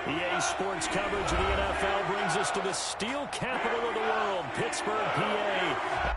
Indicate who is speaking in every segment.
Speaker 1: EA Sports coverage of the NFL brings us to the steel capital of the world, Pittsburgh, PA.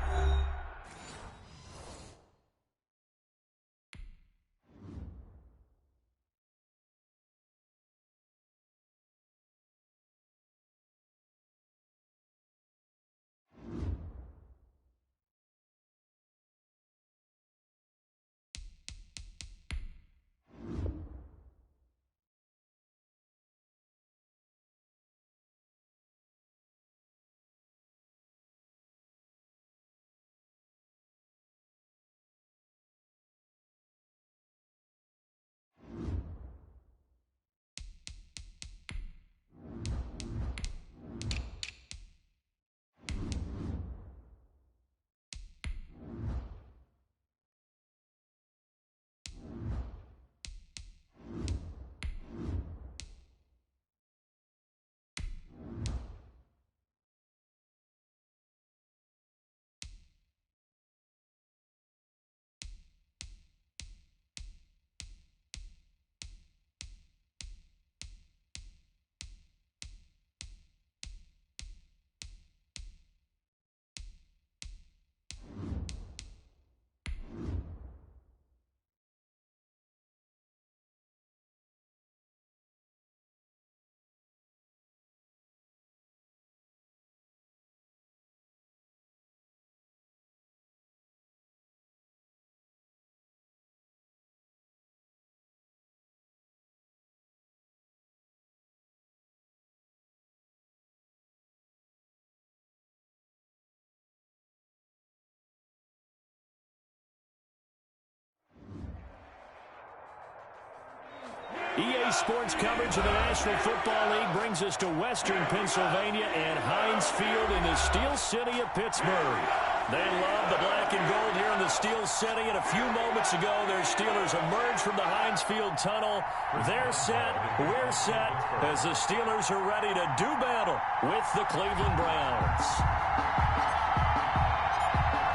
Speaker 1: EA Sports coverage of the National Football League brings us to Western Pennsylvania and Heinz Field in the Steel City of Pittsburgh. They love the black and gold here in the Steel City, and a few moments ago, their Steelers emerged from the Heinz Field tunnel. They're set, we're set, as the Steelers are ready to do battle with the Cleveland Browns.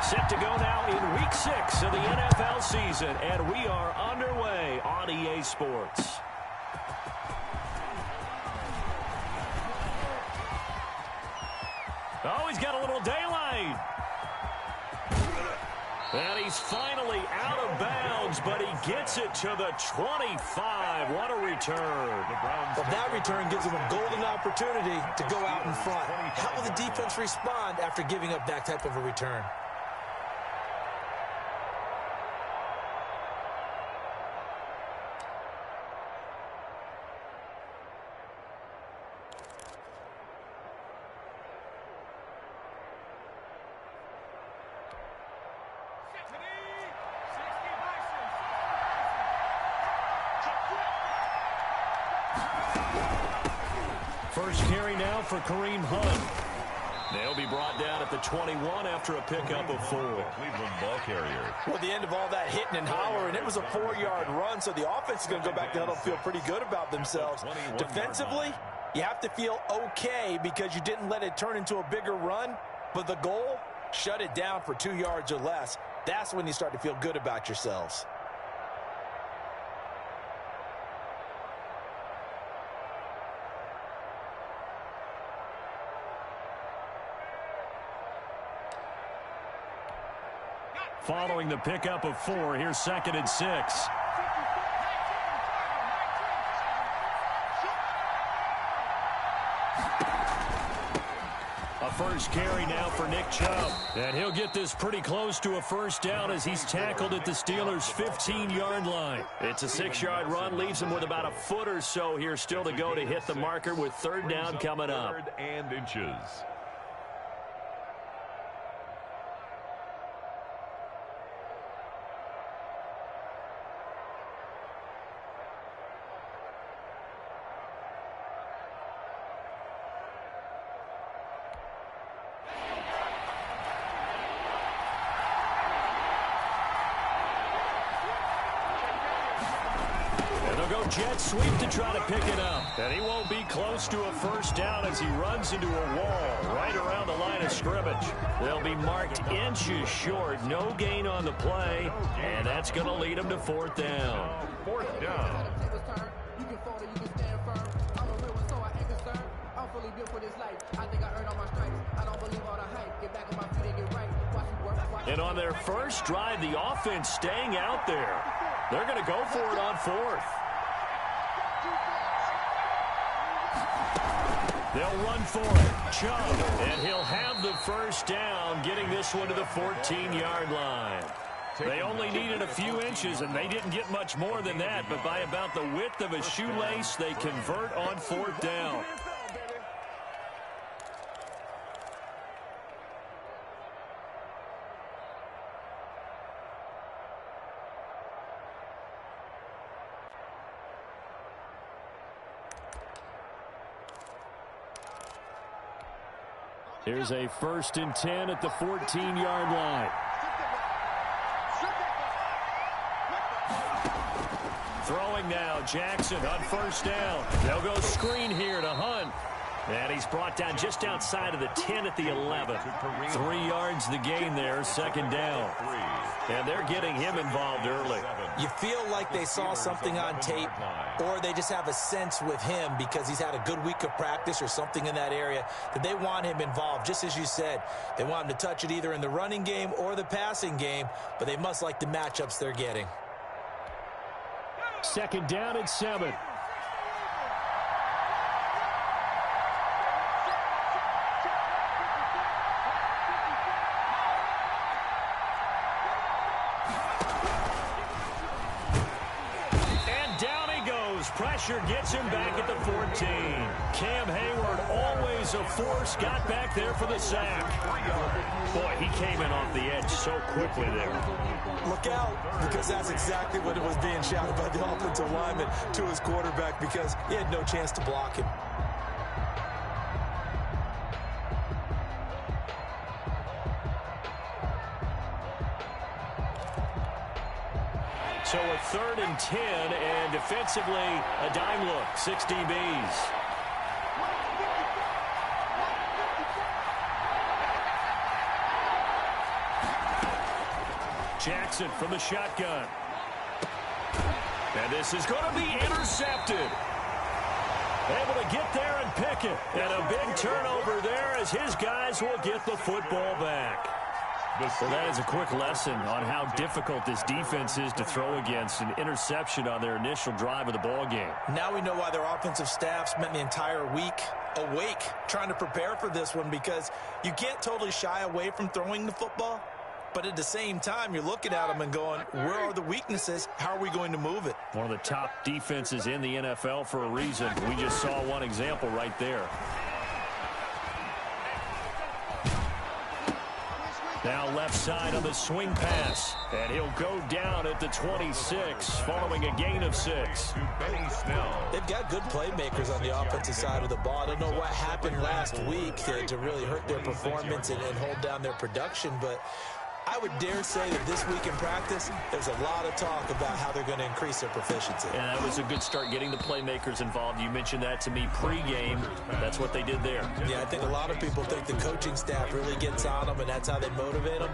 Speaker 1: Set to go now in Week 6 of the NFL season, and we are underway on EA Sports. Oh, he's got a little daylight. And he's finally out of bounds, but he gets it to the 25. What a return.
Speaker 2: Well, that return gives him a golden opportunity to go out in front. How will the defense respond after giving up that type of a return?
Speaker 1: First carry now for Kareem Hunt. They'll be brought down at the 21 after a pickup of 4.
Speaker 3: Cleveland ball carrier.
Speaker 2: Well, the end of all that hitting and hollering, it was a 4-yard run, so the offense is going to go back to huddle and feel pretty good about themselves. Defensively, you have to feel okay because you didn't let it turn into a bigger run, but the goal, shut it down for 2 yards or less. That's when you start to feel good about yourselves.
Speaker 1: Following the pickup of 4, here's 2nd and 6. A first carry now for Nick Chubb. And he'll get this pretty close to a first down as he's tackled at the Steelers' 15-yard line. It's a 6-yard run, leaves him with about a foot or so here still to go to hit the marker with 3rd down coming up.
Speaker 3: 3rd and inches.
Speaker 1: Jet sweep to try to pick it up. And he won't be close to a first down as he runs into a wall right around the line of scrimmage. They'll be marked inches short. No gain on the play. And that's going to lead him to 4th down.
Speaker 3: 4th down.
Speaker 4: I'm fully built for this life. I think I earned all my stripes. I don't believe all the hype. Get back on my feet and get right. Watch me work.
Speaker 1: And on their first drive, the offense staying out there. They're going to go for it on fourth. They'll run for it. Chubb, and he'll have the first down, getting this one to the 14-yard line. They only needed a few inches, and they didn't get much more than that, but by about the width of a shoelace, they convert on fourth down. Here's a 1st and 10 at the 14-yard line. Throwing now, Jackson on first down. They'll go screen here to Hunt. And he's brought down just outside of the 10 at the 11. 3 yards the gain there, 2nd down. And they're getting him involved early.
Speaker 2: You feel like they saw something on tape, or they just have a sense with him because he's had a good week of practice or something in that area that they want him involved. Just as you said, they want him to touch it either in the running game or the passing game, but they must like the matchups they're getting.
Speaker 1: 2nd down and 7. Pressure gets him back at the 14. Cam Hayward, always a force, got back there for the sack. Boy, he came in off the edge so quickly there.
Speaker 2: Look out, because that's exactly what it was being shouted by the offensive lineman to his quarterback, because he had no chance to block him.
Speaker 1: So a 3rd and 10, and defensively, a dime look, 6 DBs. Jackson from the shotgun. And this is going to be intercepted. Able to get there and pick it. And a big turnover there as his guys will get the football back. Well, that is a quick lesson on how difficult this defense is to throw against. An interception on their initial drive of the ball game.
Speaker 2: Now we know why their offensive staff spent the entire week awake trying to prepare for this one, because you can't totally shy away from throwing the football, but at the same time you're looking at them and going, where are the weaknesses? How are we going to move it?
Speaker 1: One of the top defenses in the NFL for a reason. We just saw one example right there. Now left side on the swing pass, and he'll go down at the 26 following a gain of 6.
Speaker 2: They've got good playmakers on the offensive side of the ball. I don't know what happened last week to really hurt their performance and hold down their production, but I would dare say that this week in practice, there's a lot of talk about how they're going to increase their proficiency.
Speaker 1: And that was a good start, getting the playmakers involved. You mentioned that to me pregame. That's what they did there.
Speaker 2: Yeah, I think a lot of people think the coaching staff really gets on them, and that's how they motivate them.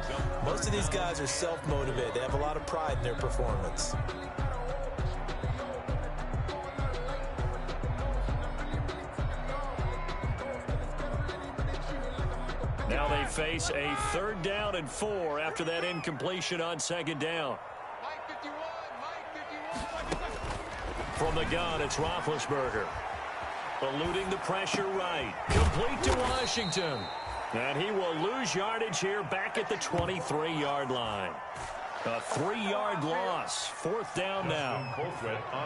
Speaker 2: Most of these guys are self-motivated. They have a lot of pride in their performance.
Speaker 1: Now they face a 3rd down and 4 after that incompletion on 2nd down. From the gun, it's Roethlisberger. Eluding the pressure right. Complete to Washington. And he will lose yardage here back at the 23-yard line. A 3-yard loss. 4th down now.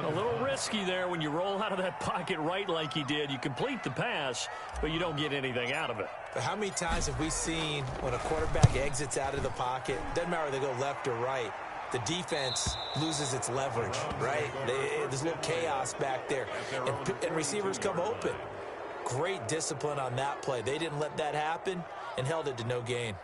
Speaker 1: A little risky there when you roll out of that pocket right like he did. You complete the pass, but you don't get anything out of it.
Speaker 2: But how many times have we seen when a quarterback exits out of the pocket, doesn't matter whether they go left or right, the defense loses its leverage, right? There's a little chaos back there, and receivers come open. Great discipline on that play. They didn't let that happen and held it to no gain.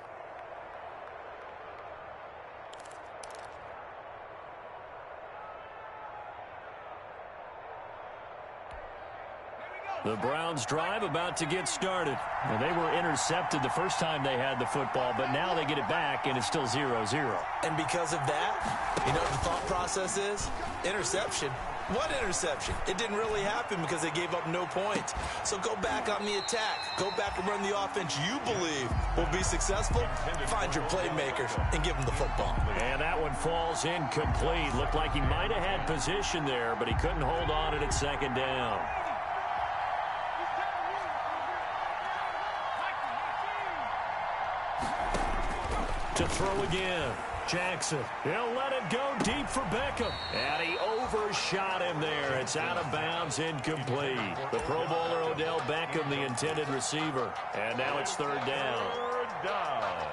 Speaker 1: The Browns drive about to get started. Well, they were intercepted the first time they had the football, but now they get it back, and it's still 0-0.
Speaker 2: And because of that, you know what the thought process is? Interception. What interception? It didn't really happen because they gave up no points. So go back on the attack. Go back and run the offense you believe will be successful. Find your playmakers and give them the football.
Speaker 1: And that one falls incomplete. Looked like he might have had position there, but he couldn't hold on at second down. To throw again. Jackson, he'll let it go deep for Beckham. And he overshot him there. It's out of bounds, incomplete. The Pro Bowler Odell Beckham, the intended receiver. And now it's third down.
Speaker 3: Third down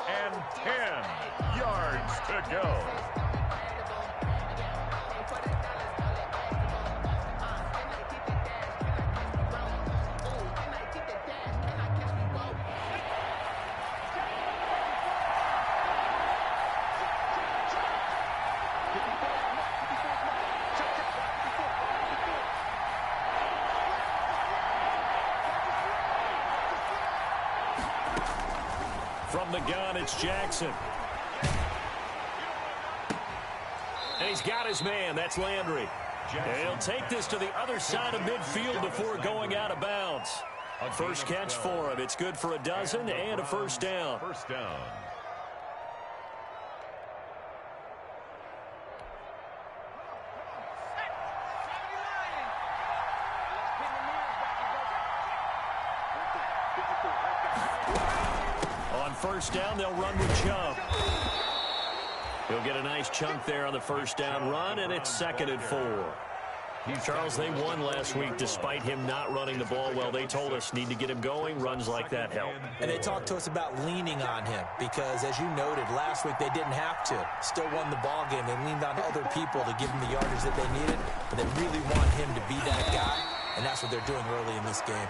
Speaker 3: and 10 yards to go.
Speaker 1: From the gun, it's Jackson. And he's got his man. That's Landry. And he'll take this to the other side of midfield before going out of bounds. First catch for him. It's good for a dozen and a first down.
Speaker 3: First down.
Speaker 1: First down, they'll run with Chubb. He'll get a nice chunk there on the first down run, and it's 2nd and 4. Charles, they won last week despite him not running the ball well. They told us need to get him going. Runs like that help.
Speaker 2: And they talked to us about leaning on him because, as you noted, last week they didn't have to. Still won the ball game. They leaned on other people to give him the yardage that they needed, but they really want him to be that guy, and that's what they're doing early in this game.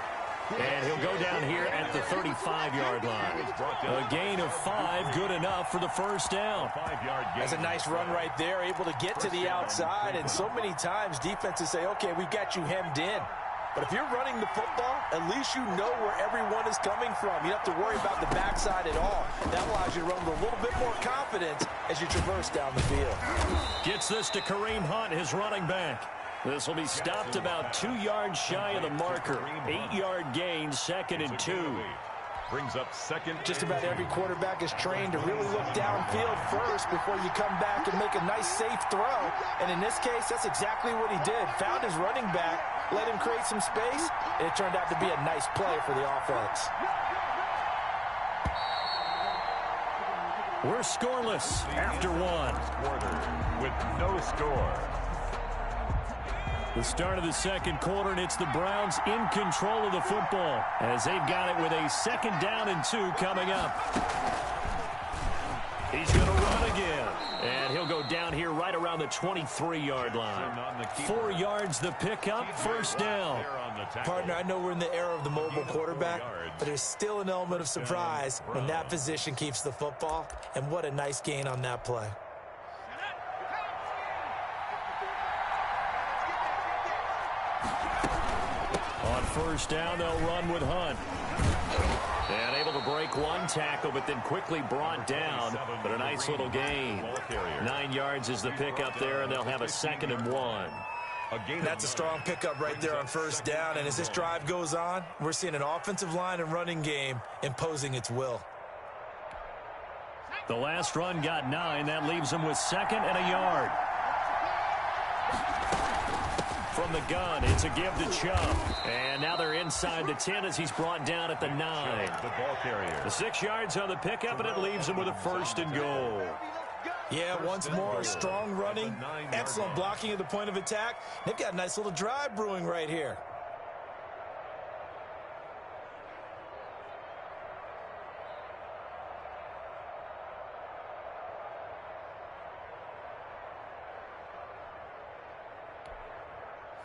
Speaker 1: And he'll go down here at the 35-yard line. A gain of 5, good enough for the first down.
Speaker 2: That's a nice run right there, able to get to the outside. And so many times defenses say, okay, we got you hemmed in. But if you're running the football, at least you know where everyone is coming from. You don't have to worry about the backside at all. That allows you to run with a little bit more confidence as you traverse down the field.
Speaker 1: Gets this to Kareem Hunt, his running back. This will be stopped about 2 yards shy of the marker. 8-yard gain, 2nd and 2.
Speaker 3: Brings up second.
Speaker 2: Just about every quarterback is trained to really look downfield first before you come back and make a nice, safe throw. And in this case, that's exactly what he did. Found his running back, let him create some space, and it turned out to be a nice play for the offense.
Speaker 1: We're scoreless after one.
Speaker 3: Quarter with no score.
Speaker 1: The start of the second quarter, and it's the Browns in control of the football as they've got it with a 2nd down and 2 coming up. He's going to run again, and he'll go down here right around the 23-yard line. 4 yards the pickup, first down.
Speaker 2: Partner, I know we're in the era of the mobile quarterback, but there's still an element of surprise when that position keeps the football, and what a nice gain on that play.
Speaker 1: On first down, they'll run with Hunt. And able to break one tackle, but then quickly brought down. But a nice little gain. 9 yards is the pickup there, and they'll have a 2nd and 1.
Speaker 2: That's a strong pickup right there on first down. And as this drive goes on, we're seeing an offensive line and running game imposing its will.
Speaker 1: The last run got 9. That leaves them with 2nd and a yard. From the gun, it's a give to Chubb. And now they're inside the 10 as he's brought down at the 9.
Speaker 3: The ball carrier.
Speaker 1: The 6 yards on the pickup, and it leaves them with a 1st and goal.
Speaker 2: Yeah, once more, strong running, excellent blocking at the point of attack. They've got a nice little drive brewing right here.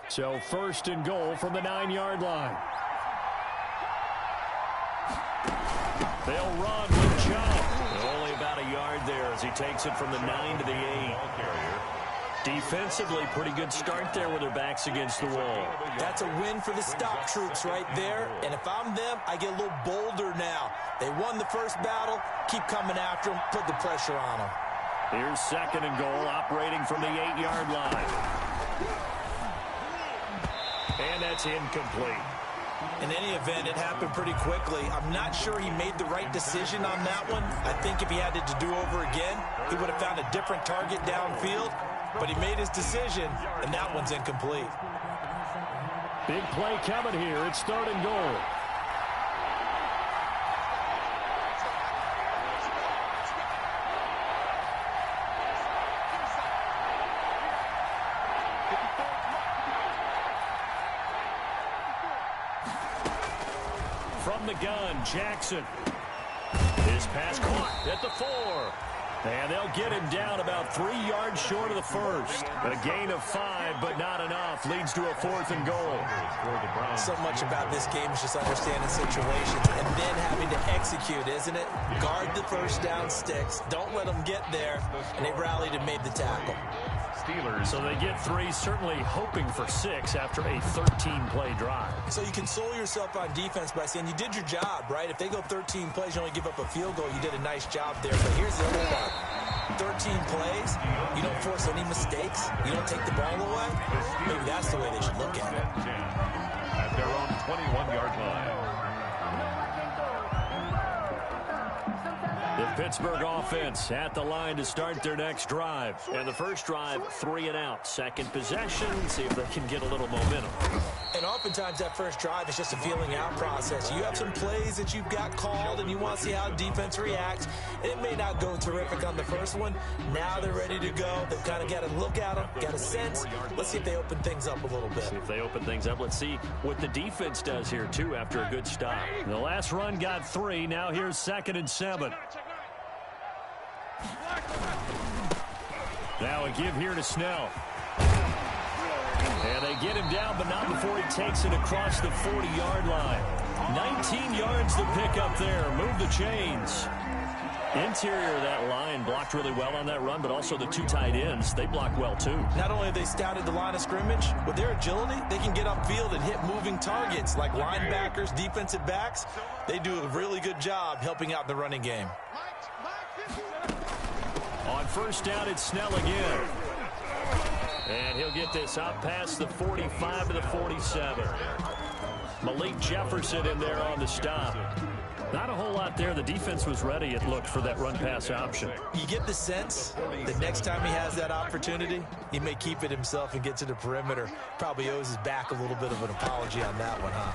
Speaker 1: So 1st and goal from the 9-yard line. They'll run with Chubb. Only about a yard there as he takes it from the 9 to the 8. Defensively, pretty good start there with their backs against the wall.
Speaker 2: That's a win for the stop troops right there. And if I'm them, I get a little bolder now. They won the first battle. Keep coming after them. Put the pressure on them.
Speaker 1: Here's 2nd and goal, operating from the 8-yard line. that's incomplete.
Speaker 2: In any event, it happened pretty quickly. I'm not sure he made the right decision on that one. I think if he had it to do over again, he would have found a different target downfield. But he made his decision, and that one's incomplete.
Speaker 1: Big play coming here. It's 3rd and goal. From the gun, Jackson. His pass caught at the 4. And they'll get him down about 3 yards short of the first. A gain of 5, but not enough. Leads to a 4th and goal.
Speaker 2: So much about this game is just understanding situations and then having to execute, isn't it? Guard the first down sticks. Don't let them get there. And they rallied and made the tackle.
Speaker 1: Steelers. So they get 3, certainly hoping for 6 after a 13-play drive.
Speaker 2: So you console yourself on defense by saying you did your job, right? If they go 13 plays, you only give up a field goal, you did a nice job there. But here's the other part. 13 plays, you don't force any mistakes, you don't take the ball away. Maybe that's the way they should look at it.
Speaker 3: At their own 21-yard line.
Speaker 1: The Pittsburgh offense at the line to start their next drive. And the first drive, 3 and out. Second possession, see if they can get a little momentum.
Speaker 2: And oftentimes that first drive is just a feeling out process. You have some plays that you've got called and you want to see how defense reacts. It may not go terrific on the first one. Now they're ready to go. They've kind of got to look at them, got a sense. Let's see if they open things up a little bit.
Speaker 1: See if they open things up. Let's see what the defense does here, too, after a good stop. The last run got 3. Now here's 2nd and 7. Now a give here to Snell. And they get him down, but not before he takes it across the 40-yard line. 19 yards to pick up there. Move the chains. Interior of that line blocked really well on that run, but also the 2 tight ends, they block well too.
Speaker 2: Not only have they scouted the line of scrimmage, with their agility, they can get upfield and hit moving targets like linebackers, defensive backs. They do a really good job helping out the running game.
Speaker 1: On first down, it's Snell again. And he'll get this out past the 45 to the 47. Malik Jefferson in there on the stop. Not a whole lot there. The defense was ready, it looked, for that run-pass option.
Speaker 2: You get the sense that next time he has that opportunity, he may keep it himself and get to the perimeter. Probably owes his back a little bit of an apology on that one, huh?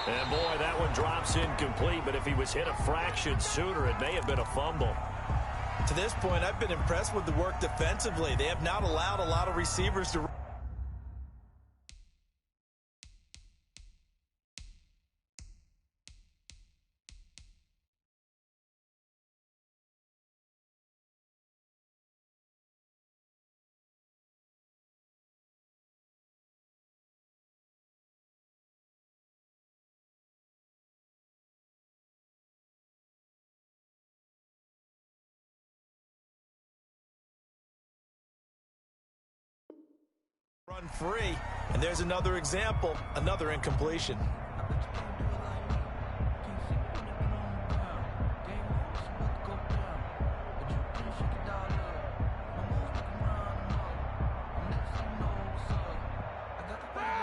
Speaker 1: And, boy, that one drops incomplete, but if he was hit a fraction sooner, it may have been a fumble.
Speaker 2: To this point, I've been impressed with the work defensively. They have not allowed a lot of receivers to... run free, and there's another example, another incompletion.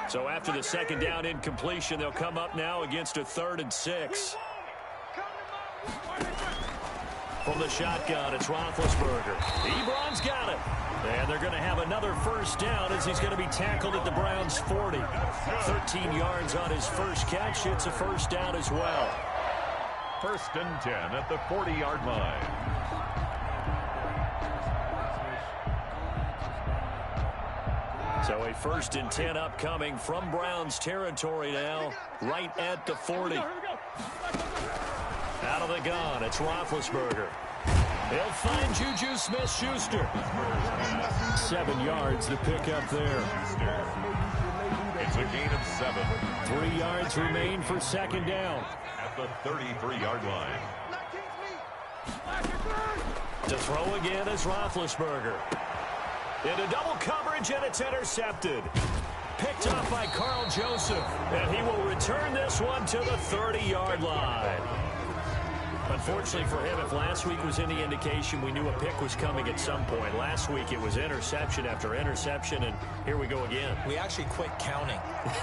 Speaker 1: So after the second down incompletion, they'll come up now against a 3rd and 6. From the shotgun, it's Roethlisberger. Ebron's got it. And they're going to have another first down as he's going to be tackled at the Browns' 40. 13 yards on his first catch. It's a first down as well.
Speaker 3: 1st and 10 at the 40-yard line.
Speaker 1: So a 1st and 10 upcoming from Browns territory now, right at the 40. Out of the gun, it's Roethlisberger. He'll find Juju Smith-Schuster. 7 yards to pick up there.
Speaker 3: It's a gain of 7.
Speaker 1: 3 yards remain for second down.
Speaker 3: At the 33-yard line.
Speaker 1: To throw again is Roethlisberger. Into double coverage, and it's intercepted. Picked up by Carl Joseph, and he will return this one to the 30-yard line. Unfortunately for him, if last week was any indication, we knew a pick was coming at some point. Last week it was interception after interception, and here we go again.
Speaker 2: We actually quit counting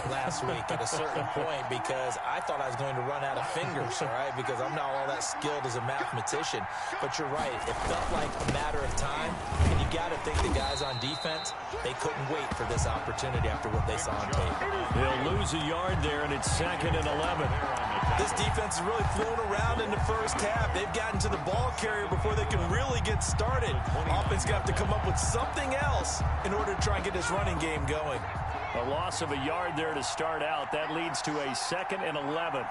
Speaker 2: last week at a certain point because I thought I was going to run out of fingers, all right, because I'm not all that skilled as a mathematician. But you're right. It felt like a matter of time, and you got to think the guys on defense, they couldn't wait for this opportunity after what they saw on tape.
Speaker 1: They'll lose a yard there, and it's 2nd and 11.
Speaker 2: This defense has really flown around in the first half. They've gotten to the ball carrier before they can really get started. Offense got to come up with something else in order to try and get this running game going.
Speaker 1: A loss of a yard there to start out. That leads to a 2nd and 11.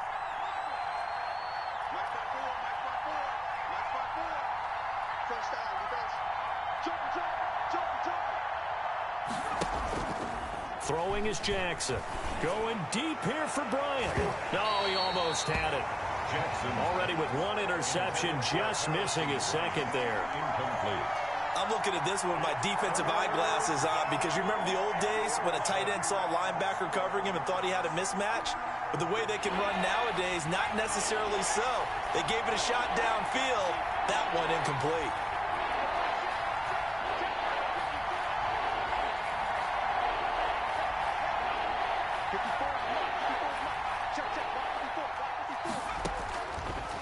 Speaker 1: Throwing is Jackson. Going deep here for Bryant. No, he almost had it.
Speaker 3: Jackson
Speaker 1: Already with one interception, just missing his second there.
Speaker 3: incomplete.
Speaker 2: I'm looking at this one with my defensive eyeglasses on because you remember the old days when a tight end saw a linebacker covering him and thought he had a mismatch? But the way they can run nowadays, not necessarily so. They gave it a shot downfield. That one incomplete.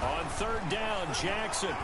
Speaker 1: On 3rd down, Jackson.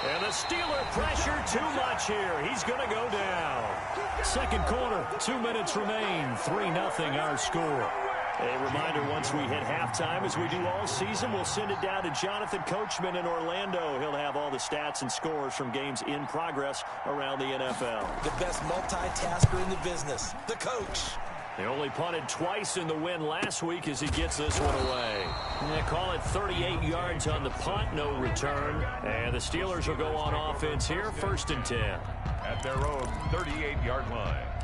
Speaker 1: And the Steeler pressure too much here. He's going to go down. Second quarter, 2 minutes remain. 3-0 our score. A reminder, once we hit halftime, as we do all season, we'll send it down to Jonathan Coachman in Orlando. He'll have all the stats and scores from games in progress around the NFL.
Speaker 2: The best multitasker in the business, the coach.
Speaker 1: They only punted twice in the win last week as he gets this one away. They call it 38 yards on the punt, no return. And the Steelers will go on offense here, 1st and 10.
Speaker 3: At their own 38-yard line.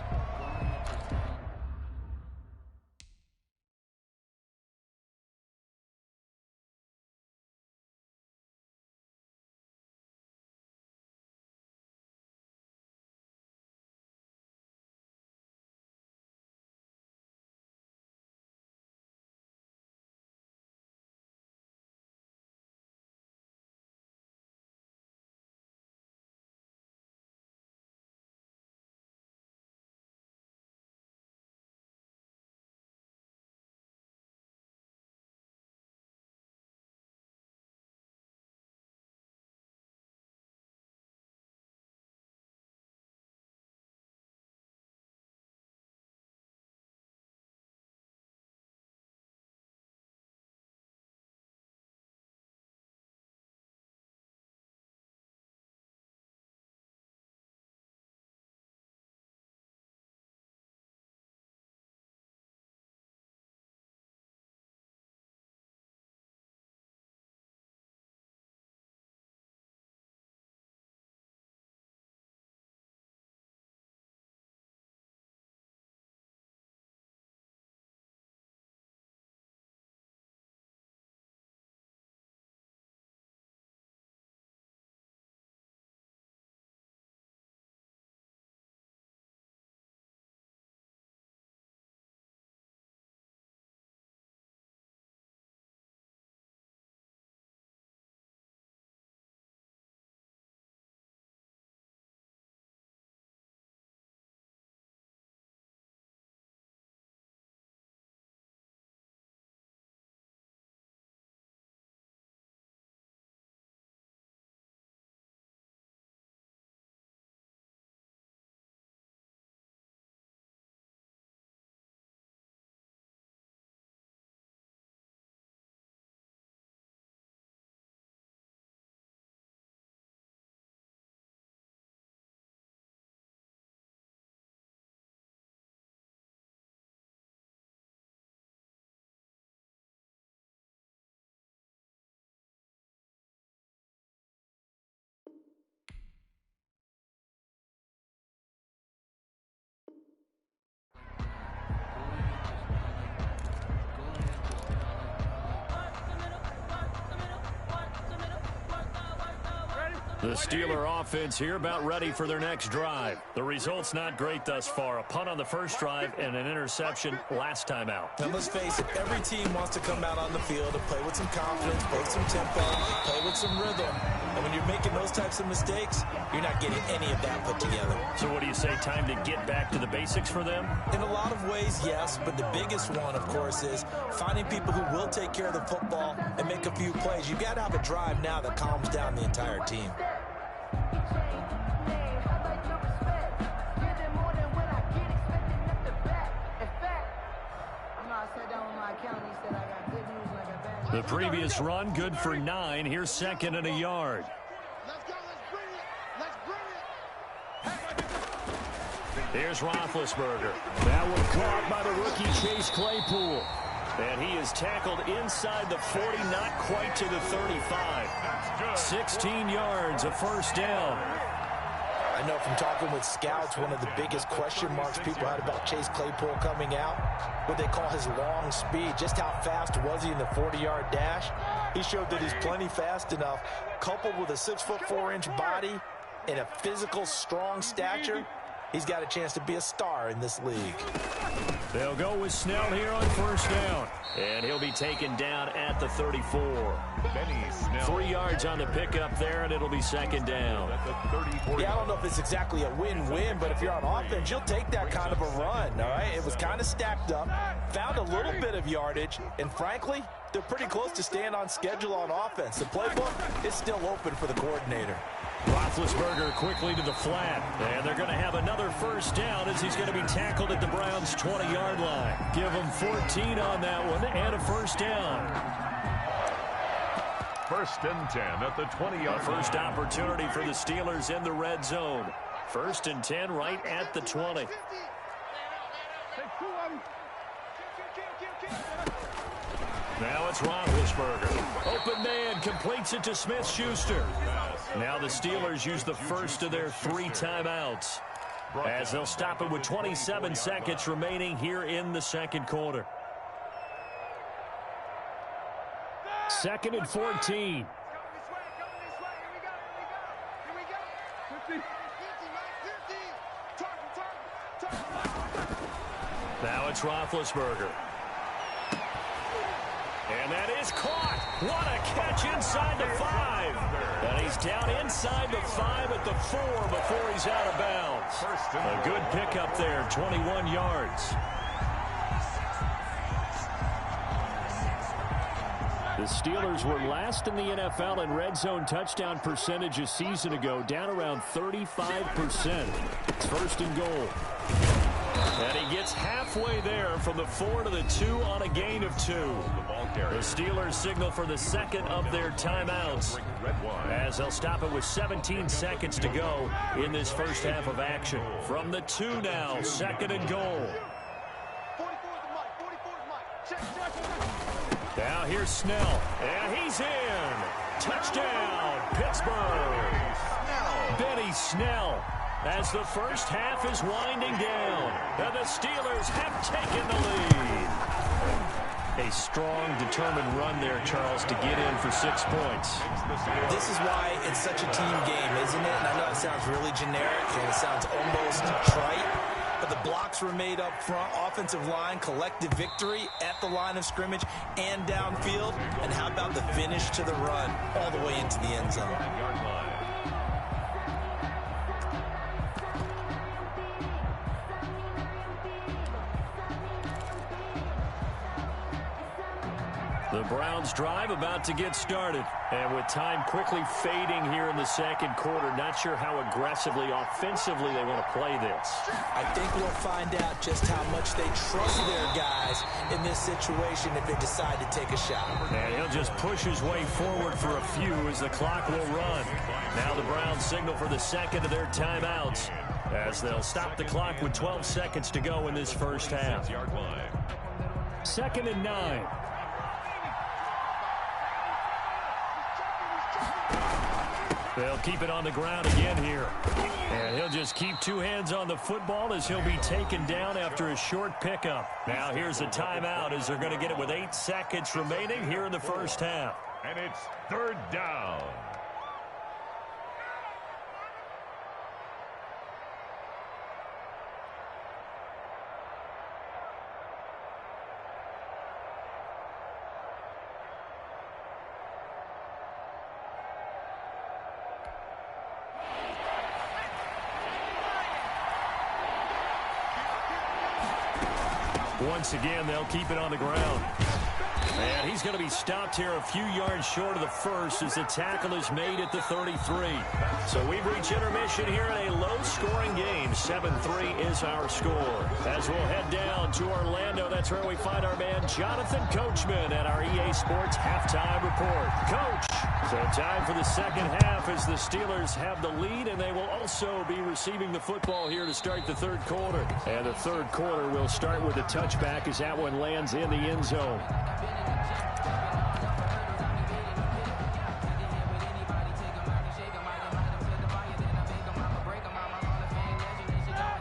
Speaker 1: The Steeler offense here about ready for their next drive. The result's not great thus far. A punt on the first drive and an interception last time out.
Speaker 2: And let's face it, every team wants to come out on the field and play with some confidence, play some tempo, play with some rhythm. And when you're making those types of mistakes, you're not getting any of that put together.
Speaker 1: So what do you say, time to get back to the basics for them?
Speaker 2: In a lot of ways, yes, but the biggest one, of course, is finding people who will take care of the football and make a few plays. You've got to have a drive now that calms down the entire team.
Speaker 1: The previous run, good for 9. Here's second and a yard. Here's Roethlisberger. That one caught by the rookie Chase Claypool. And he is tackled inside the 40, not quite to the 35. 16 yards, a first down.
Speaker 2: I know from talking with scouts, one of the biggest question marks people had about Chase Claypool coming out, what they call his long speed. Just how fast was he in the 40-yard dash? He showed that he's plenty fast enough, coupled with a 6'4" body and a physical, strong stature. He's got a chance to be a star in this league.
Speaker 1: They'll go with Snell here on first down. And he'll be taken down at the 34. 3 yards on the pickup there, and it'll be second down.
Speaker 2: Yeah, I don't know if it's exactly a win-win, but if you're on offense, you'll take that kind of a run, all right? It was kind of stacked up, found a little bit of yardage, and frankly, they're pretty close to staying on schedule on offense. The playbook is still open for the coordinator.
Speaker 1: Roethlisberger quickly to the flat, and they're going to have another first down as he's going to be tackled at the Browns' 20-yard line. Give him 14 on that one and a first down.
Speaker 3: First and 10 at the 20-yard line.
Speaker 1: First opportunity for the Steelers in the red zone. First and 10 right at the 20. Now it's Roethlisberger. Open man, completes it to Smith-Schuster. Now the Steelers use the first of their 3 timeouts, as they'll stop it with 27 seconds remaining here in the second quarter. Second and 14. Now it's Roethlisberger. And that is caught. What a catch inside the 5. And he's down inside the 5 at the 4 before he's out of bounds. A good pickup there, 21 yards. The Steelers were last in the NFL in red zone touchdown percentage a season ago, down around 35%. It's first and goal. And he gets halfway there from the 4 to the 2 on a gain of 2. The Steelers signal for the second of their timeouts, as they'll stop it with 17 seconds to go in this first half of action. From the 2 now, second and goal. Now here's Snell, and he's in. Touchdown, Pittsburgh. Benny Snell, as the first half is winding down, and the Steelers have taken the lead. A strong, determined run there, Charles, to get in for 6 points.
Speaker 2: This is why it's such a team game, isn't it? And I know it sounds really generic, and it sounds almost trite, but the blocks were made up front, offensive line, collective victory at the line of scrimmage and downfield. And how about the finish to the run all the way into the end zone?
Speaker 1: The Browns drive about to get started. And with time quickly fading here in the second quarter, not sure how aggressively, offensively they want to play this.
Speaker 2: I think we'll find out just how much they trust their guys in this situation if they decide to take a shot.
Speaker 1: And he'll just push his way forward for a few as the clock will run. Now the Browns signal for the second of their timeouts, as they'll stop the clock with 12 seconds to go in this first half. Second and 9. They'll keep it on the ground again here. And he'll just keep 2 hands on the football as he'll be taken down after a short pickup. Now here's a timeout as they're going to get it with 8 seconds remaining here in the first half.
Speaker 3: And it's third down.
Speaker 1: Once again, they'll keep it on the ground. And he's going to be stopped here a few yards short of the first as the tackle is made at the 33. So we've reached intermission here in a low-scoring game. 7-3 is our score. As we'll head down to Orlando, that's where we find our man Jonathan Coachman at our EA Sports Halftime Report. Coach, so time for the second half as the Steelers have the lead, and they will also be receiving the football here to start the third quarter. And the third quarter will start with a touchback as that one lands in the end zone.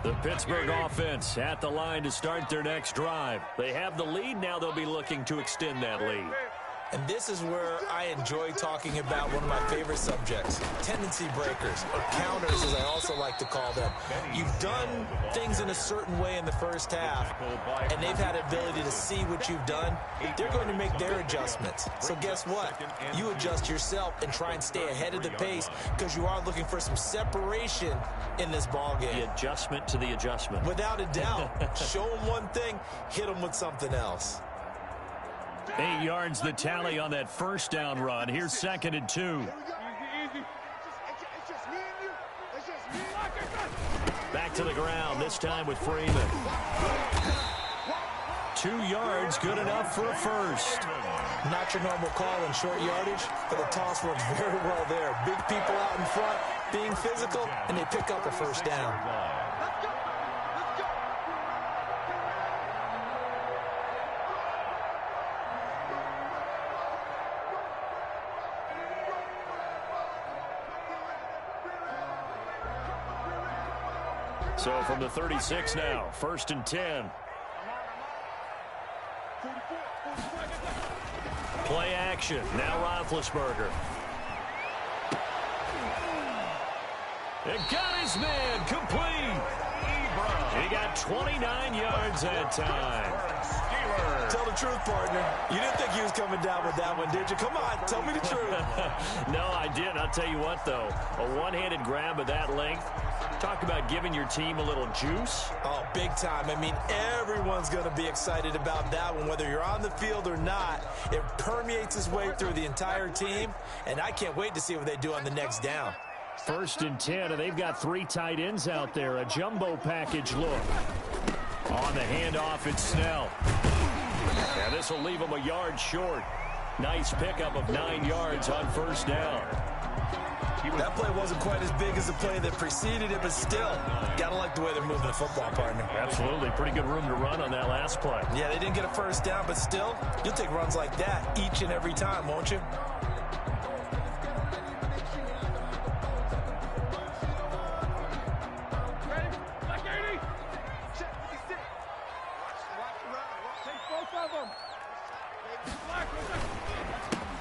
Speaker 1: The Pittsburgh offense at the line to start their next drive. They have the lead. Now they'll be looking to extend that lead.
Speaker 2: And this is where I enjoy talking about one of my favorite subjects, tendency breakers, or counters as I also like to call them. You've done things in a certain way in the first half, and they've had the ability to see what you've done. They're going to make their adjustments. So guess what? You adjust yourself and try and stay ahead of the pace because you are looking for some separation in this ball game.
Speaker 1: The adjustment to the adjustment.
Speaker 2: Without a doubt. Show them one thing, hit them with something else.
Speaker 1: 8 yards the tally on that first down run. Here's 2nd and 2. Back to the ground, this time with Freeman. 2 yards, good enough for a first.
Speaker 2: Not your normal call in short yardage, but the toss works very well there. Big people out in front, being physical, and they pick up a first down.
Speaker 1: So from the 36 now, 1st and 10. Play action. Now Roethlisberger. It got his man complete. He got 29 yards that time.
Speaker 2: Tell the truth, partner. You didn't think he was coming down with that one, did you? Come on, tell me the truth.
Speaker 1: No, I didn't. I'll tell you what, though. A one-handed grab of that length. Talk about giving your team a little juice.
Speaker 2: Oh, big time. I mean, everyone's going to be excited about that one, whether you're on the field or not. It permeates its way through the entire team, and I can't wait to see what they do on the next down.
Speaker 1: 1st and 10, and they've got 3 tight ends out there. A jumbo package look. On the handoff, it's Snell. And this will leave him a yard short. Nice pickup of 9 yards on 1st down.
Speaker 2: That play wasn't quite as big as the play that preceded it, but still, gotta like the way they're moving the football, partner.
Speaker 1: Absolutely. Pretty good room to run on that last play.
Speaker 2: Yeah, they didn't get a first down, but still, you'll take runs like that each and every time, won't you?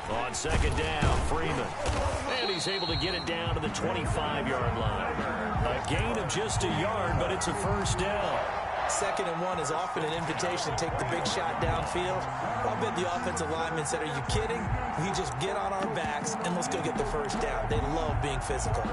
Speaker 1: On 2nd down, Freeman. And he's able to get it down to the 25-yard line. A gain of just a yard, but it's a first down.
Speaker 2: 2nd and 1 is often an invitation to take the big shot downfield. I'll bet the offensive lineman said, are you kidding? We just get on our backs and let's go get the first down. They love being physical.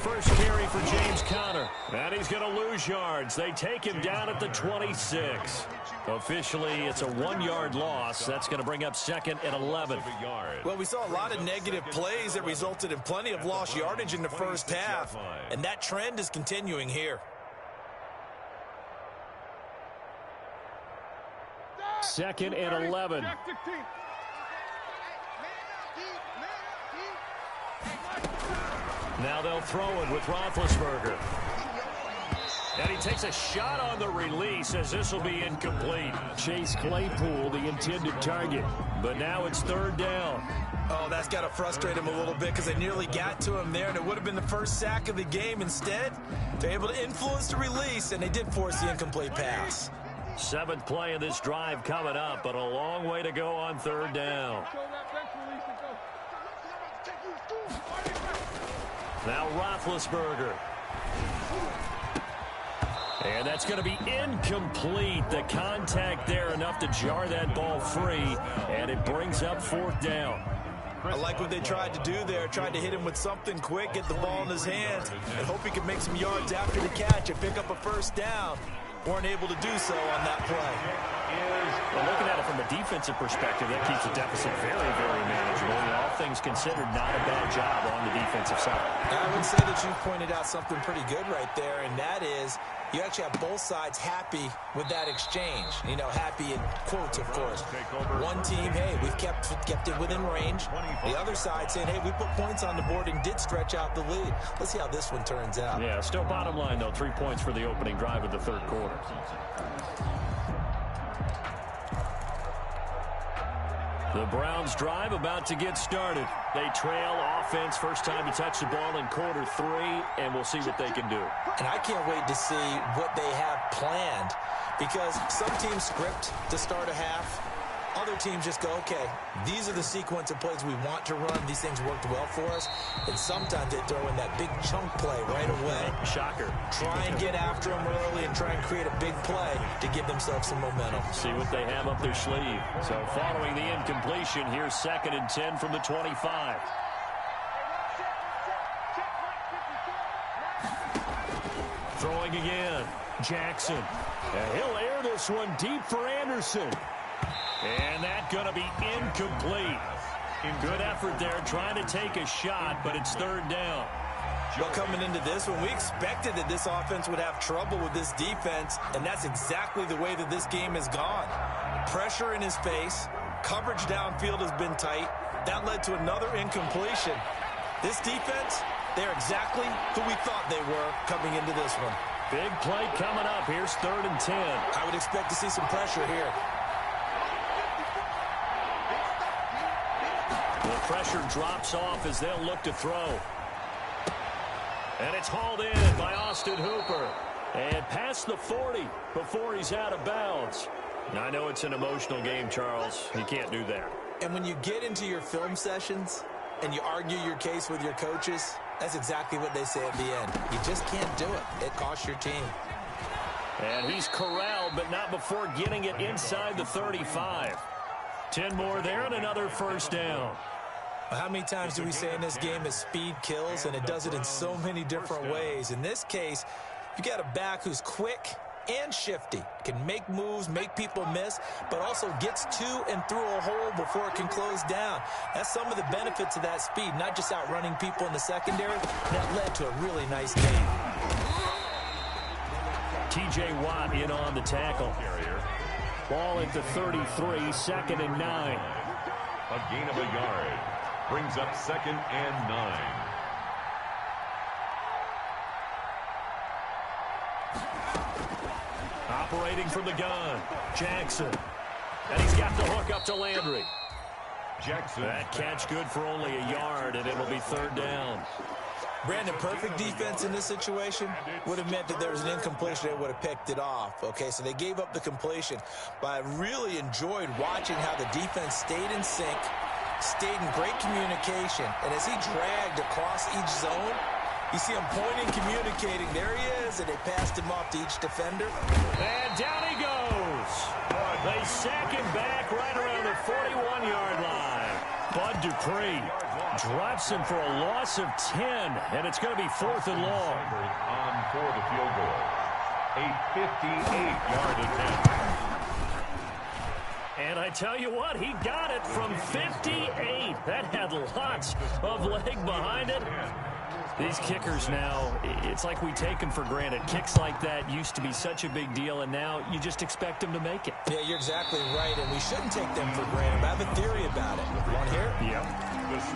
Speaker 1: First carry for James Conner. And he's going to lose yards. They take him down at the 26. Officially, it's a 1-yard loss. That's going to bring up 2nd and 11.
Speaker 2: Well, we saw a lot of negative plays that resulted in plenty of lost yardage in the first half. And that trend is continuing here.
Speaker 1: 2nd and 11. Now they'll throw it with Roethlisberger. And he takes a shot on the release as this will be incomplete. Chase Claypool, the intended target. But now it's 3rd down.
Speaker 2: Oh, that's got to frustrate him a little bit because they nearly got to him there, and it would have been the first sack of the game. Instead, they're able to influence the release, and they did force the incomplete pass.
Speaker 1: 7th play of this drive coming up, but a long way to go on 3rd down. Now Roethlisberger. And And that's going to be incomplete. The contact there enough to jar that ball free, and it brings up 4th down.
Speaker 2: I like what they tried to do there. Tried to hit him with something quick, get the ball in his hands, and hope he could make some yards after the catch and pick up a 1st down. Weren't able to do so on that play.
Speaker 1: Well, looking at it from a defensive perspective, that keeps the deficit very, very manageable. All things considered, not a bad job on the defensive side.
Speaker 2: I would say that you pointed out something pretty good right there, and that is you actually have both sides happy with that exchange. You know, happy in quotes, of course. One team, hey, we've kept it within range. The other side saying, hey, we put points on the board and did stretch out the lead. Let's see how this one turns out.
Speaker 1: Yeah, still bottom line, though, 3 points for the opening drive of the 3rd quarter. The Browns drive about to get started. They trail offense, first time to touch the ball in quarter 3, and we'll see what they can do.
Speaker 2: And I can't wait to see what they have planned, because some teams script to start a half. Other teams just go, okay, these are the sequence of plays we want to run. These things worked well for us. And sometimes they throw in that big chunk play right away.
Speaker 1: Shocker.
Speaker 2: Try and get after them early and try and create a big play to give themselves some momentum.
Speaker 1: See what they have up their sleeve. So following the incompletion, here's 2nd and 10 from the 25. Throwing again. Jackson. And he'll air this one deep for Anderson. And that's going to be incomplete. Good effort there trying to take a shot, but it's 3rd down.
Speaker 2: Well, coming into this one, we expected that this offense would have trouble with this defense, and that's exactly the way that this game has gone. Pressure in his face. Coverage downfield has been tight. That led to another incompletion. This defense, they're exactly who we thought they were coming into this one.
Speaker 1: Big play coming up. Here's 3rd and 10.
Speaker 2: I would expect to see some pressure here.
Speaker 1: The pressure drops off as they'll look to throw. And it's hauled in by Austin Hooper. And past the 40 before he's out of bounds. Now, I know it's an emotional game, Charles. You can't do that.
Speaker 2: And when you get into your film sessions and you argue your case with your coaches, that's exactly what they say at the end. You just can't do it. It costs your team.
Speaker 1: And he's corralled, but not before getting it inside the 35. 10 more there and another 1st down.
Speaker 2: How many times do we say in this game that speed kills, and it does it in so many different ways? In this case, you got a back who's quick and shifty, can make moves, make people miss, but also gets to and through a hole before it can close down. That's some of the benefits of that speed, not just outrunning people in the secondary. That led to a really nice game.
Speaker 1: T.J. Watt in on the tackle. Ball at the 33, 2nd and 9.
Speaker 3: A gain of a yard brings up 2nd and 9.
Speaker 1: Operating from the gun, Jackson. And he's got the hook up to Landry.
Speaker 3: Jackson.
Speaker 1: That catch good for only a yard, and it'll be 3rd down.
Speaker 2: Brandon, perfect defense in this situation would have meant that there was an incompletion that would have picked it off. Okay, so they gave up the completion. But I really enjoyed watching how the defense stayed in sync, stayed in great communication. And as he dragged across each zone, you see him pointing, communicating. There he is, and they passed him off to each defender.
Speaker 1: And down he goes. They sack him back right around the 41-yard line. Bud Dupree drops him for a loss of 10, and it's going to be 4th and long.
Speaker 3: On for the field goal. A 58-yard attempt.
Speaker 1: And I tell you what, he got it from 58. That had lots of leg behind it. These kickers now, it's like we take them for granted. Kicks like that used to be such a big deal, and now you just expect them to make it.
Speaker 2: Yeah, you're exactly right, and we shouldn't take them for granted. But I have a theory about it. You want to hear it?
Speaker 1: Yep.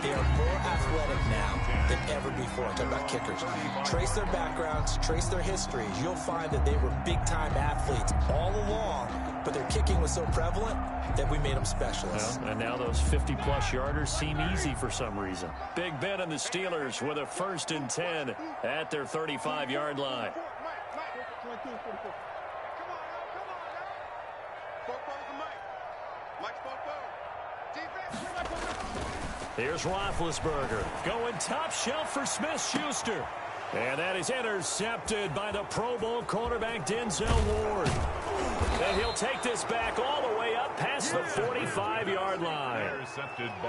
Speaker 2: They are more athletic now than ever before. I'm talking about kickers. Trace their backgrounds, trace their histories. You'll find that they were big-time athletes all along, but their kicking was so prevalent that we made them specialists.
Speaker 1: Well, and now those 50-plus yarders seem easy for some reason. Big Ben and the Steelers with a 1st and 10 at their 35-yard line. Here's Roethlisberger going top shelf for Smith-Schuster. And that is intercepted by the Pro Bowl cornerback Denzel Ward. And he'll take this back all the way up past the 45-yard line.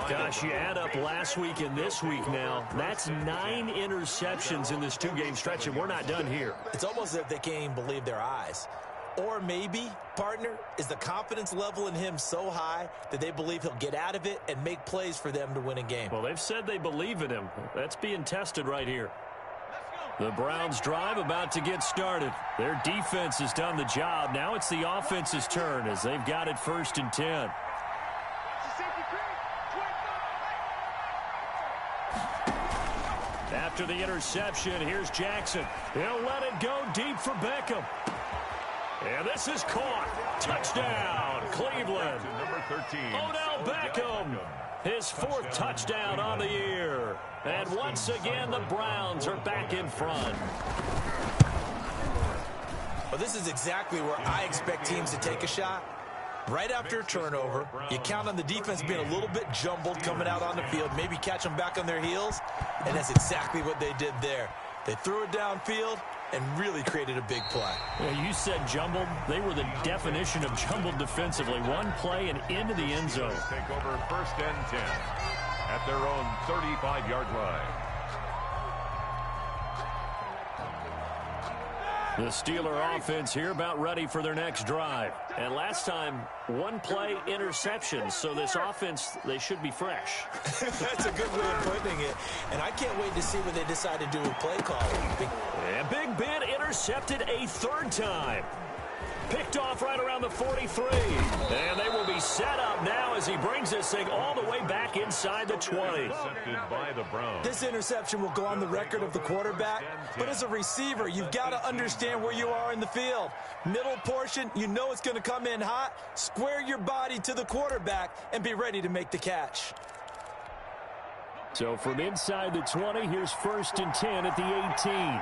Speaker 1: Gosh, you add up last week and this week now. That's 9 interceptions in this 2-game stretch, and we're not done here.
Speaker 2: It's almost as if they can't even believe their eyes. Or maybe, partner, is the confidence level in him so high that they believe he'll get out of it and make plays for them to win a game.
Speaker 1: Well, they've said they believe in him. That's being tested right here. The Browns drive about to get started. Their defense has done the job. Now it's the offense's turn as they've got it 1st and 10. After the interception, here's Jackson. He'll let it go deep for Beckham. And this is caught. Touchdown, Cleveland.
Speaker 3: Number 13.
Speaker 1: Odell Beckham. His 4th touchdown on the year. And once again, the Browns are back in front.
Speaker 2: Well, this is exactly where I expect teams to take a shot. Right after a turnover, you count on the defense being a little bit jumbled coming out on the field, maybe catch them back on their heels, and that's exactly what they did there. They threw it downfield and really created a big play.
Speaker 1: Yeah, you said jumbled. They were the definition of jumbled defensively. One play and into the end zone.
Speaker 3: Take over 1st and 10 at their own 35-yard line.
Speaker 1: The Steeler offense here about ready for their next drive. And last time, 1 play interception. So this offense, they should be fresh.
Speaker 2: That's a good way of putting it. And I can't wait to see what they decide to do with play calling.
Speaker 1: And Big Ben intercepted a 3rd time. Picked off right around the 43. And they will be set up now as he brings this thing all the way back inside the 20.
Speaker 3: By the Browns.
Speaker 2: This interception will go on the record of the quarterback, but as a receiver, you've got to understand where you are in the field. Middle portion, you know it's going to come in hot. Square your body to the quarterback and be ready to make the catch.
Speaker 1: So from inside the 20, here's 1st and 10 at the 18.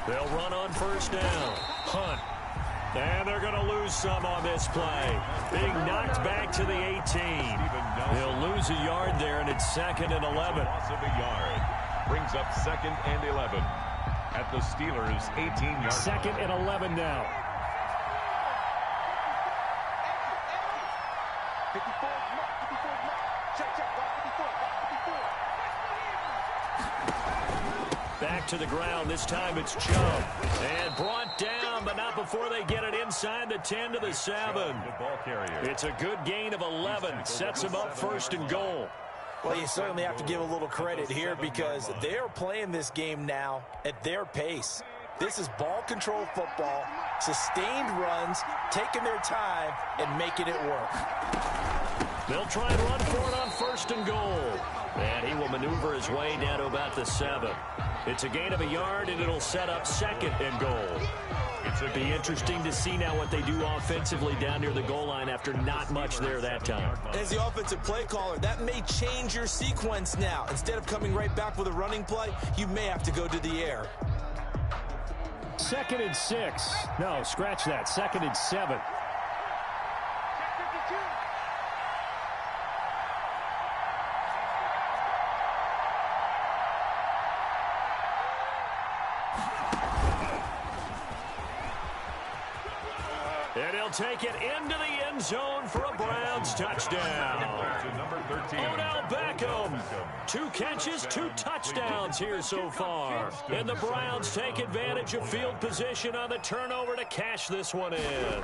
Speaker 1: They'll run on 1st down. Hunt. And they're going to lose some on this play. Being knocked back to the 18. They'll lose a yard there, and it's 2nd and 11.
Speaker 3: Loss of a yard brings up 2nd and 11 at the Steelers' 18-yard.
Speaker 1: 2nd and 11 now.
Speaker 4: 54, check, watch 54,
Speaker 1: Back to the ground. This time it's Chubb. And brought down, but not before they get it inside the 10 to the 7. It's a good gain of 11. Sets them up 1st and goal.
Speaker 2: Well, you certainly have to give a little credit here because they're playing this game now at their pace. This is ball control football, sustained runs, taking their time, and making it work.
Speaker 1: They'll try and run for it on 1st and goal. And he will maneuver his way down to about the 7. It's a gain of a yard, and it'll set up 2nd and goal. It'll be interesting to see now what they do offensively down near the goal line after not much there that time.
Speaker 2: As the offensive play caller, that may change your sequence now. Instead of coming right back with a running play, you may have to go to the air.
Speaker 1: 2nd and 6. No, scratch that. 2nd and 7. And he'll take it into the end zone for a Browns touchdown. Odell Beckham. 2 catches, 2 touchdowns here so far. And the Browns take advantage of field position on the turnover to cash this one in.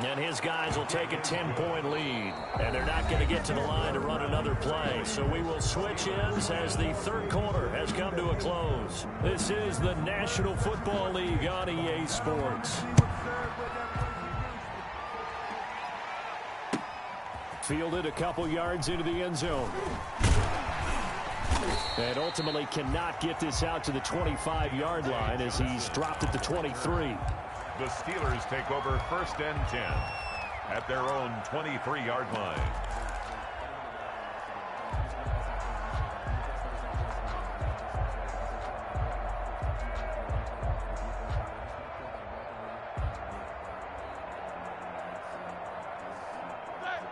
Speaker 1: And his guys will take a 10-point lead. And they're not going to get to the line to run another play. So we will switch ends as the 3rd quarter has come to a close. This is the National Football League on EA Sports. Fielded a couple yards into the end zone. And ultimately cannot get this out to the 25-yard line as he's dropped at the 23.
Speaker 3: The Steelers take over 1st and 10 at their own 23-yard line.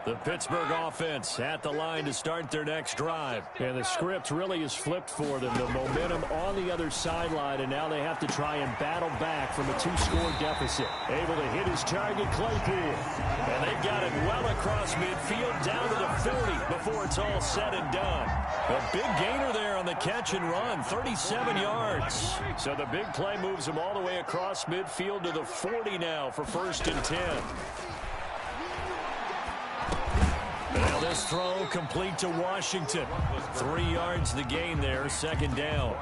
Speaker 1: The Pittsburgh offense at the line to start their next drive. And the script really is flipped for them. The momentum on the other sideline, and now they have to try and battle back from a two-score deficit. Able to hit his target, Claypool. And they've got it well across midfield down to the 40 before it's all said and done. A big gainer there on the catch and run, 37 yards. So the big play moves him all the way across midfield to the 40 now for 1st and 10. Now this throw complete to Washington. 3 yards the gain there, 2nd down.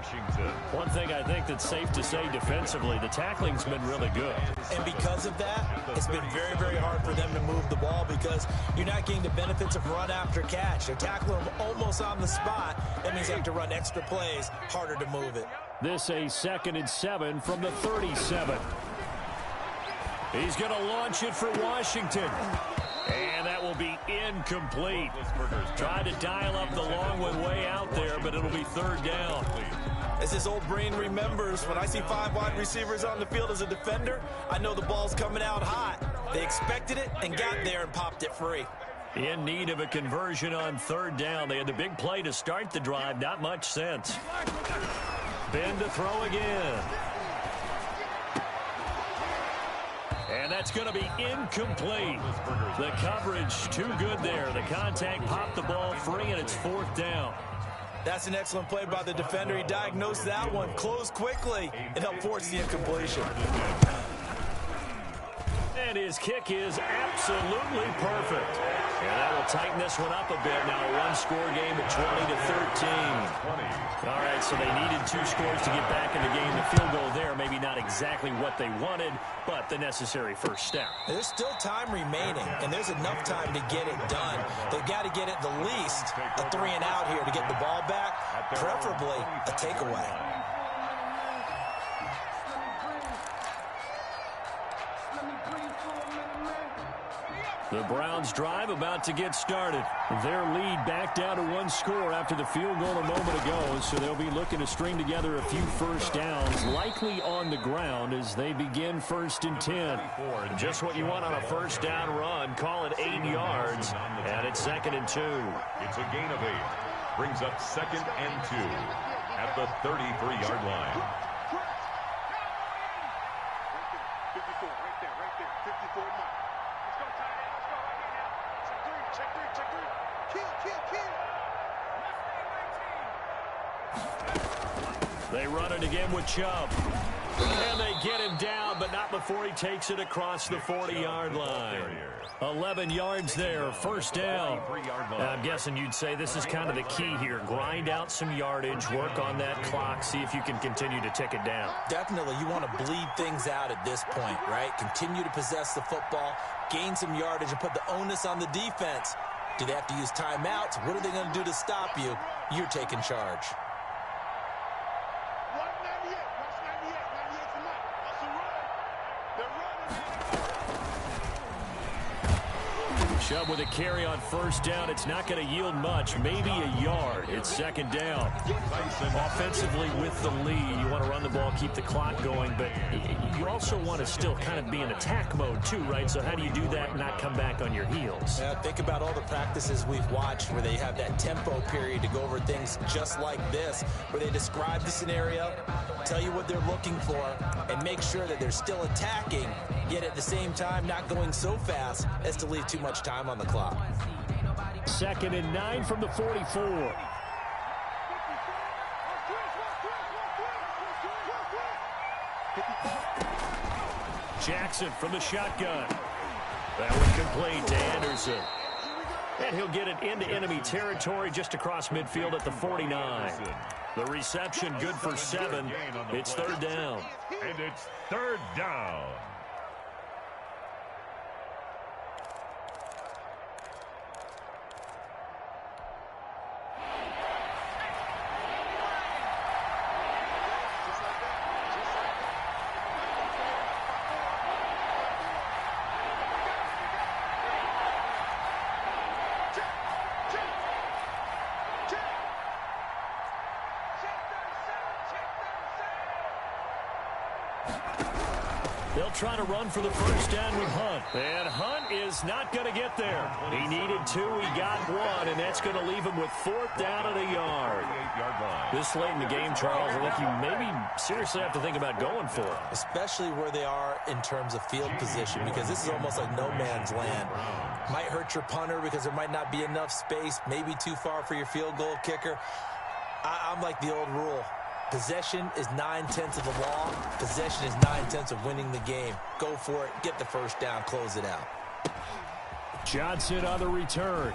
Speaker 1: One thing I think that's safe to say defensively, the tackling's been really good.
Speaker 2: And because of that, it's been very, very hard for them to move the ball because you're not getting the benefits of run after catch. They're tackling them almost on the spot. That means you have to run extra plays, harder to move it.
Speaker 1: This a 2nd and 7 from the 37. He's going to launch it for Washington. And that will be incomplete. Tried to dial up the long one way out there, but it'll be 3rd down.
Speaker 2: As his old brain remembers, when I see 5 wide receivers on the field as a defender, I know the ball's coming out hot. They expected it and got there and popped it free.
Speaker 1: In need of a conversion on 3rd down. They had the big play to start the drive. Not much sense. Ben to throw again. And that's going to be incomplete. The coverage too good there. The contact popped the ball free, and it's 4th down.
Speaker 2: That's an excellent play by the defender. He diagnosed that one, closed quickly, and helped force the incompletion.
Speaker 1: And his kick is absolutely perfect. And that will tighten this one up a bit. Now a one-score game at 20-13. All right, so they needed 2 scores to get back in the game. The field goal there, maybe not exactly what they wanted, but the necessary first step.
Speaker 2: There's still time remaining, and there's enough time to get it done. They've got to get at the least a 3-and-out here to get the ball back, preferably a takeaway.
Speaker 1: The Browns drive about to get started. Their lead back down to 1 score after the field goal a moment ago, so they'll be looking to string together a few first downs, likely on the ground as they begin 1st and 10. Just what you want on a first down run. Call it 8 yards, and it's 2nd and 2.
Speaker 3: It's a gain of 8. Brings up 2nd and 2 at the 33-yard line.
Speaker 5: 54, right there, 54 mark. Let's go, tight end, let's go right here now. Check 3, check 3. Kill.
Speaker 1: They run it again with Chubb. And they get him down, but not before he takes it across the 40-yard line. 11 yards there, 1st down. I'm guessing you'd say this is kind of the key here. Grind out some yardage, work on that clock, see if you can continue to tick it down.
Speaker 2: Definitely, you want to bleed things out at this point, right? Continue to possess the football, gain some yardage, and put the onus on the defense. Do they have to use timeouts? What are they going to do to stop you? You're taking charge.
Speaker 1: Chubb with a carry on 1st down. It's not going to yield much, maybe a yard. It's 2nd down. Offensively with the lead, you want to run the ball, keep the clock going, but you also want to still kind of be in attack mode too, right? So how do you do that and not come back on your heels?
Speaker 2: Yeah, think about all the practices we've watched where they have that tempo period to go over things just like this, where they describe the scenario, tell you what they're looking for, and make sure that they're still attacking, yet at the same time not going so fast as to leave too much time on the clock.
Speaker 1: 2nd and 9 from the 44. Jackson from the shotgun. That one complete to Anderson. And he'll get it into enemy territory just across midfield at the 49. The reception good for 7. It's 3rd down.
Speaker 3: And it's 3rd down.
Speaker 1: They'll try to run for the first down with Hunt. And Hunt is not going to get there. He needed 2. He got 1, and that's going to leave him with 4th down at a yard. This late in the game, Charles, I think you maybe seriously have to think about going for it.
Speaker 2: Especially where they are in terms of field position, because this is almost like no man's land. Might hurt your punter because there might not be enough space, maybe too far for your field goal kicker. I'm like the old rule. Possession is 9/10 of the law. Possession is 9/10 of winning the game. Go for it. Get the first down. Close it out.
Speaker 1: Johnson on the return.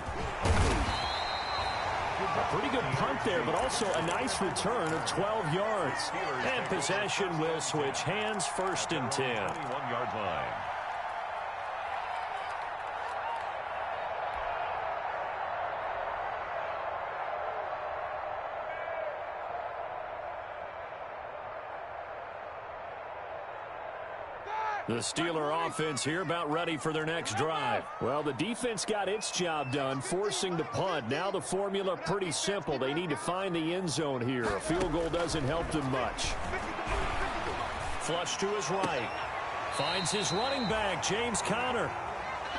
Speaker 1: A pretty good punt there, but also a nice return of 12 yards. And possession will switch hands, 1st and 10.
Speaker 3: 21-yard line.
Speaker 1: The Steeler offense here about ready for their next drive. Well, the defense got its job done, forcing the punt. Now the formula pretty simple. They need to find the end zone here. A field goal doesn't help them much. Flush to his right. Finds his running back, James Conner.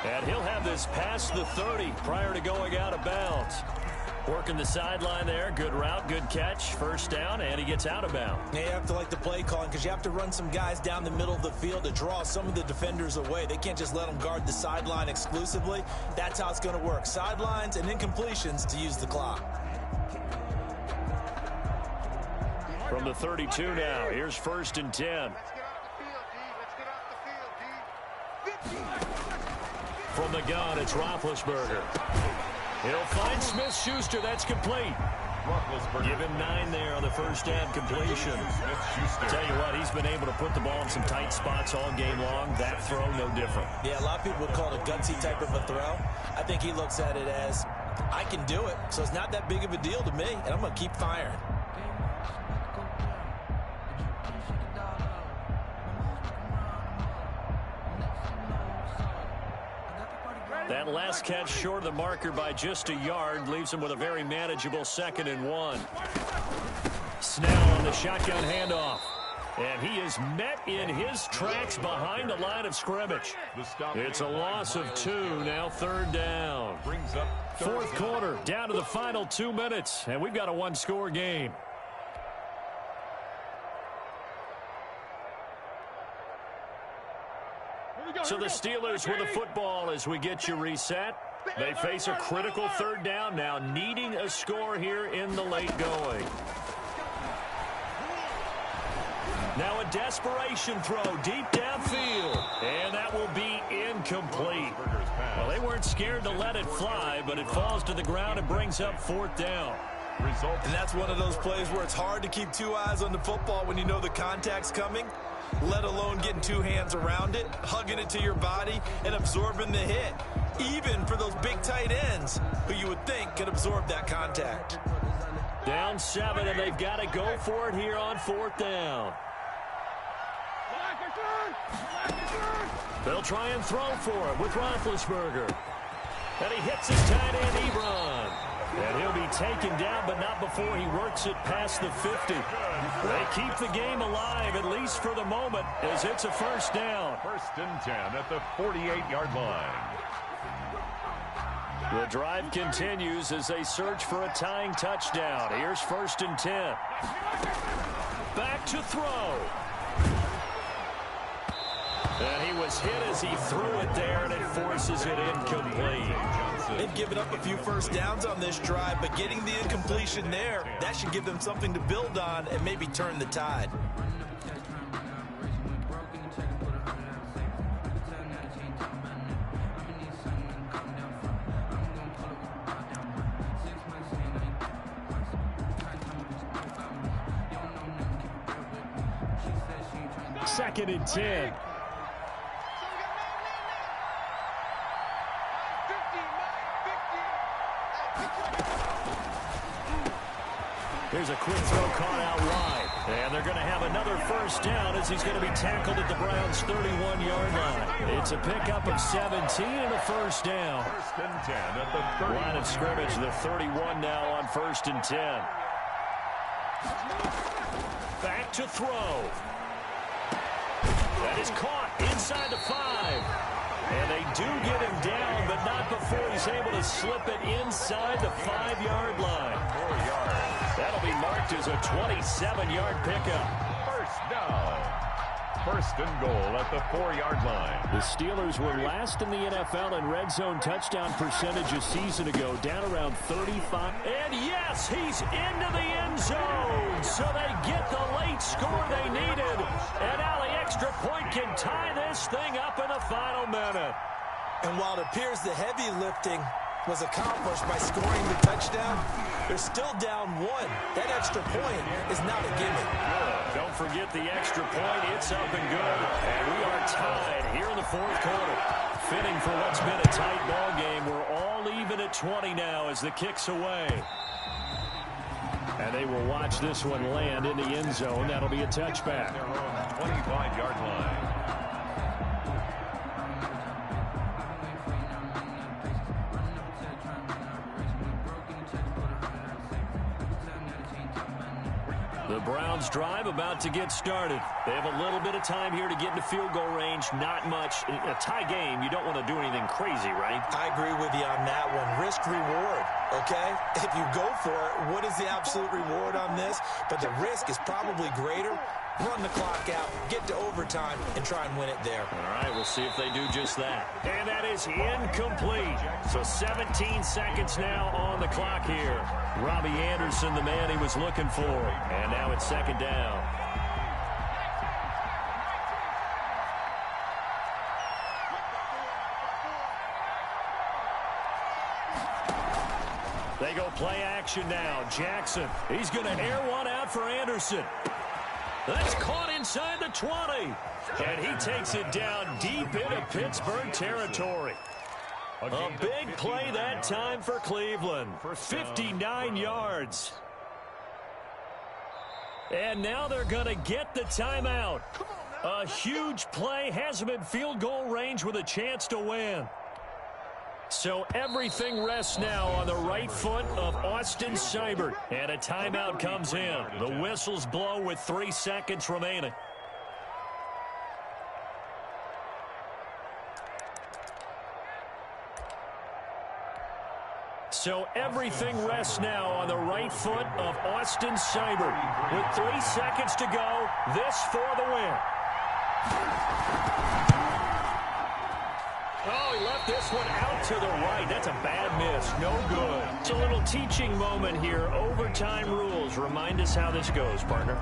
Speaker 1: And he'll have this past the 30 prior to going out of bounds. Working the sideline there. Good route, good catch. First down, and he gets out of bounds.
Speaker 2: You have to like the play calling because you have to run some guys down the middle of the field to draw some of the defenders away. They can't just let them guard the sideline exclusively. That's how it's going to work. Sidelines and incompletions to use the clock.
Speaker 1: From the 32 now, here's 1st and 10.
Speaker 5: Let's get off the field, D. Let's get off the field, D.
Speaker 1: From the gun, it's Roethlisberger. He'll find Smith-Schuster. That's complete. Give him 9 there on the first down completion. Tell you what, he's been able to put the ball in some tight spots all game long. That throw, no different.
Speaker 2: Yeah, a lot of people would call it a gutsy type of a throw. I think he looks at it as, I can do it, so it's not that big of a deal to me, and I'm going to keep firing.
Speaker 1: That last catch short of the marker by just a yard leaves him with a very manageable 2nd and 1. Snell on the shotgun handoff. And he is met in his tracks behind the line of scrimmage. It's a loss of 2, now 3rd down. 4th quarter, down to the final 2 minutes, and we've got a 1-score game. So the Steelers with the football as we get you reset. They face a critical 3rd down now, needing a score here in the late going. Now a desperation throw deep downfield, and that will be incomplete. Well, they weren't scared to let it fly, but it falls to the ground and brings up 4th down.
Speaker 2: And that's one of those plays where it's hard to keep 2 eyes on the football when you know the contact's coming, let alone getting 2 hands around it, hugging it to your body, and absorbing the hit, even for those big tight ends who you would think could absorb that contact.
Speaker 1: Down 7, and they've got to go for it here on 4th down. They'll try and throw for it with Roethlisberger. And he hits his tight end, Ebron. And he'll be taken down, but not before he works it past the 50. They keep the game alive, at least for the moment, as it's a first down.
Speaker 3: 1st and 10 at the 48-yard line.
Speaker 1: The drive continues as they search for a tying touchdown. Here's 1st and 10. Back to throw. And he was hit as he threw it there, and it forces it incomplete.
Speaker 2: They've given up a few first downs on this drive, but getting the incompletion there, that should give them something to build on and maybe turn the tide.
Speaker 1: Second and 10. Here's a quick throw caught out wide. And they're going to have another first down as he's going to be tackled at the Browns' 31-yard line. It's a pickup of 17 and a first down.
Speaker 3: 1st and 10 at the 30.
Speaker 1: Line of scrimmage, the 31 now on 1st and 10. Back to throw. That is caught inside the 5. And they do get him down, but not before he's able to slip it inside the 5-yard line.
Speaker 3: 4 yards.
Speaker 1: That'll be marked as a 27-yard pickup.
Speaker 3: First down. First and goal at the 4-yard line.
Speaker 1: The Steelers were last in the NFL in red zone touchdown percentage a season ago, down around 35. And yes, he's into the end zone. So they get the late score they needed. And now the extra point can tie this thing up in the final minute.
Speaker 2: And while it appears the heavy lifting was accomplished by scoring the touchdown, they're still down 1. That extra point is not a gimme.
Speaker 1: Good. Don't forget the extra point. It's up and good. And we are tied here in the 4th quarter. Fitting for what's been a tight ball game. We're all even at 20 now as the kick's away. And they will watch this one land in the end zone. That'll be a touchback.
Speaker 3: Their own 25-yard line.
Speaker 1: The Browns drive about to get started. They have a little bit of time here to get into field goal range. Not much. In a tie game, you don't want to do anything crazy, right?
Speaker 2: I agree with you on that one. Risk reward, okay? If you go for it, what is the absolute reward on this? But the risk is probably greater. Run the clock out, get to overtime, and try and win it there.
Speaker 1: All right, we'll see if they do just that. And that is incomplete. So 17 seconds now on the clock here. Robbie Anderson, the man he was looking for. And now it's 2nd down. They go play action now. Jackson, he's going to air one out for Anderson. That's caught inside the 20. And he takes it down deep into Pittsburgh territory. A big play that time for Cleveland. 59 yards. And now they're going to get the timeout. A huge play has them in field goal range with a chance to win. So everything rests now on the right foot of Austin Seibert. And a timeout comes in. The whistles blow with 3 seconds remaining. So everything rests now on the right foot of Austin Seibert. With 3 seconds to go, this for the win. Oh, he left this one out to the right. That's a bad miss. No good. It's a little teaching moment here. Overtime rules. Remind us how this goes, partner.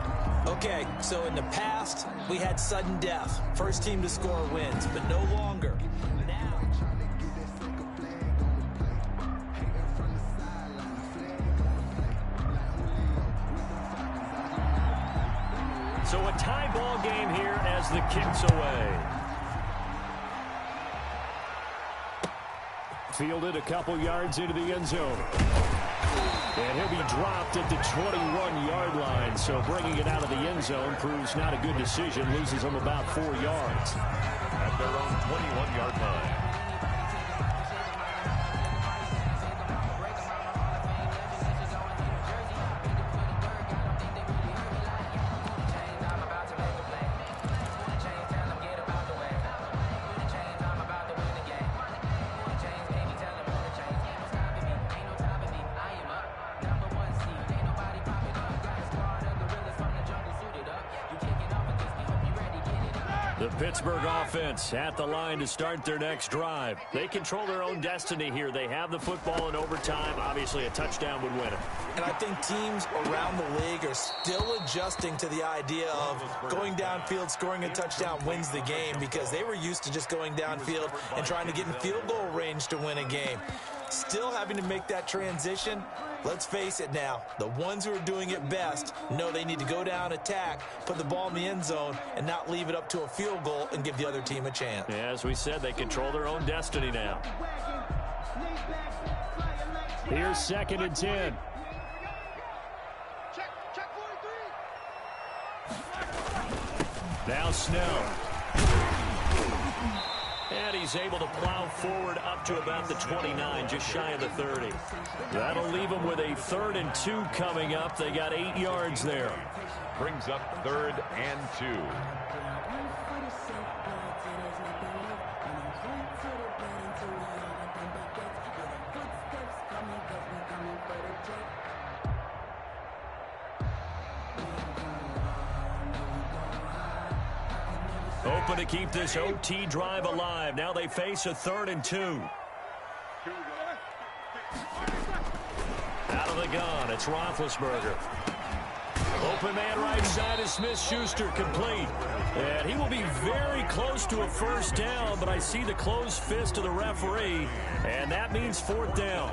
Speaker 2: Okay, so in the past, we had sudden death. First team to score wins, but no longer. Now.
Speaker 1: So a tie ball game here as the kick's away. Fielded a couple yards into the end zone. And he'll be dropped at the 21-yard line. So bringing it out of the end zone proves not a good decision. Loses him about 4 yards.
Speaker 3: At their own 21-yard line.
Speaker 1: The Pittsburgh offense at the line to start their next drive. They control their own destiny here. They have the football in overtime. Obviously, a touchdown would win it.
Speaker 2: And I think teams around the league are still adjusting to the idea of going downfield, scoring a touchdown wins the game, because they were used to just going downfield and trying to get in field goal range to win a game. Still having to make that transition. Let's face it now, the ones who are doing it best know they need to go down, attack, put the ball in the end zone, and not leave it up to a field goal and give the other team a chance.
Speaker 1: Yeah, as we said, they control their own destiny now. Here's 2nd and 10. Now Snell. And he's able to plow forward up to about the 29, just shy of the 30. That'll leave him with a 3rd and 2 coming up. They got 8 yards there.
Speaker 3: Brings up 3rd and 2.
Speaker 1: Open to keep this OT drive alive. Now they face a 3rd and 2. Out of the gun, it's Roethlisberger. Open man right side is Smith-Schuster, complete. And he will be very close to a first down, but I see the closed fist of the referee, and that means 4th down.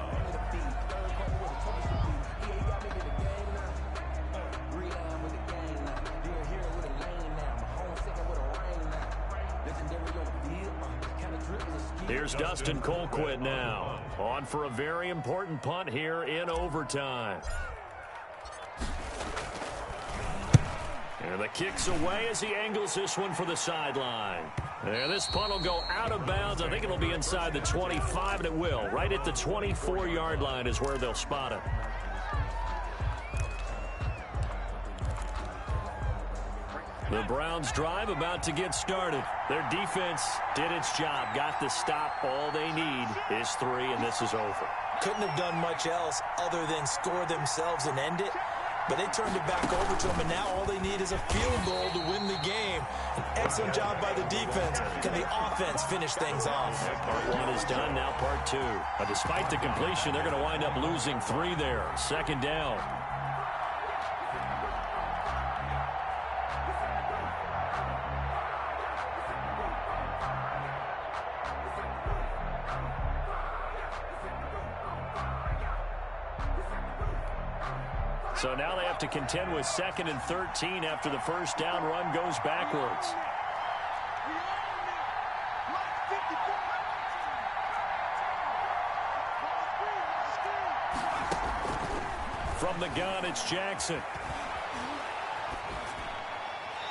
Speaker 1: Here's Dustin Colquitt now, on for a very important punt here in overtime. And the kick's away as he angles this one for the sideline. And this punt will go out of bounds. I think it'll be inside the 25, and it will. Right at the 24-yard line is where they'll spot it. The Browns' drive about to get started. Their defense did its job, got the stop. All they need is 3, and this is over.
Speaker 2: Couldn't have done much else other than score themselves and end it. But they turned it back over to them, and now all they need is a field goal to win the game. An excellent job by the defense. Can the offense finish things off?
Speaker 1: Part 1 is done, now part 2. But despite the completion, they're going to wind up losing 3 there. 2nd down. So now they have to contend with 2nd and 13 after the first down run goes backwards. From the gun, it's Jackson.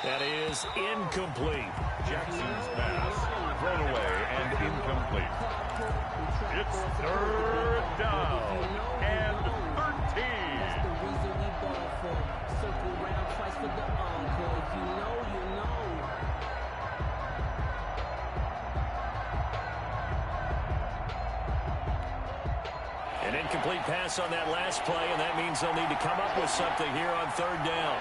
Speaker 1: That is incomplete.
Speaker 3: Jackson's pass thrown away and incomplete. It's 3rd down and 13.
Speaker 1: An incomplete pass on that last play, and that means they'll need to come up with something here on 3rd down.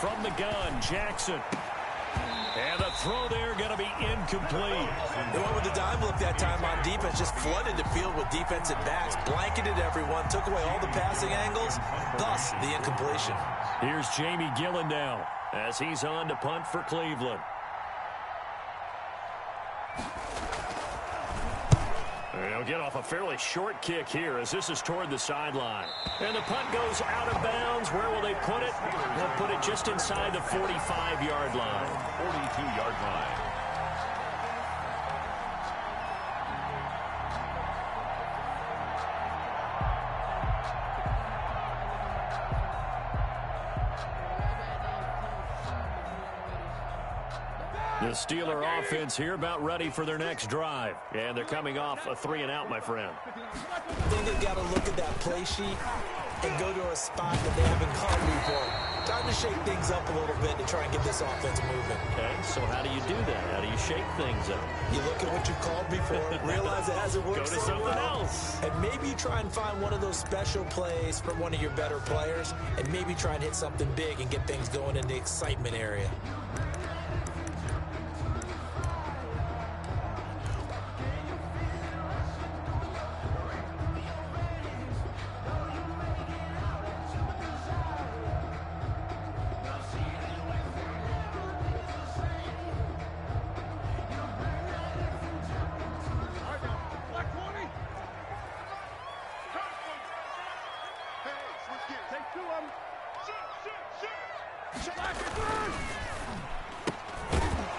Speaker 1: From the gun, Jackson. And the throw there going to be incomplete.
Speaker 2: They went with the dime look that time on defense, just flooded the field with defensive backs, blanketed everyone, took away all the passing angles, thus the incompletion.
Speaker 1: Here's Jamie Gillen now as he's on to punt for Cleveland. They'll get off a fairly short kick here as this is toward the sideline. And the punt goes out of bounds. Where will they put it? They'll put it just inside the 45-yard line.
Speaker 3: 42-yard line.
Speaker 1: The Steeler offense here about ready for their next drive. And they're coming off a 3-and-out, my friend.
Speaker 2: I think they've got to look at that play sheet and go to a spot that they haven't called before. Time to shake things up a little bit to try and get this offense moving.
Speaker 1: Okay, so how do you do that? How do you shake things up?
Speaker 2: You look at what you called before, realize it hasn't worked
Speaker 1: Go to
Speaker 2: so
Speaker 1: something
Speaker 2: well,
Speaker 1: else.
Speaker 2: and maybe you try and find one of those special plays from one of your better players, and maybe try and hit something big and get things going in the excitement area.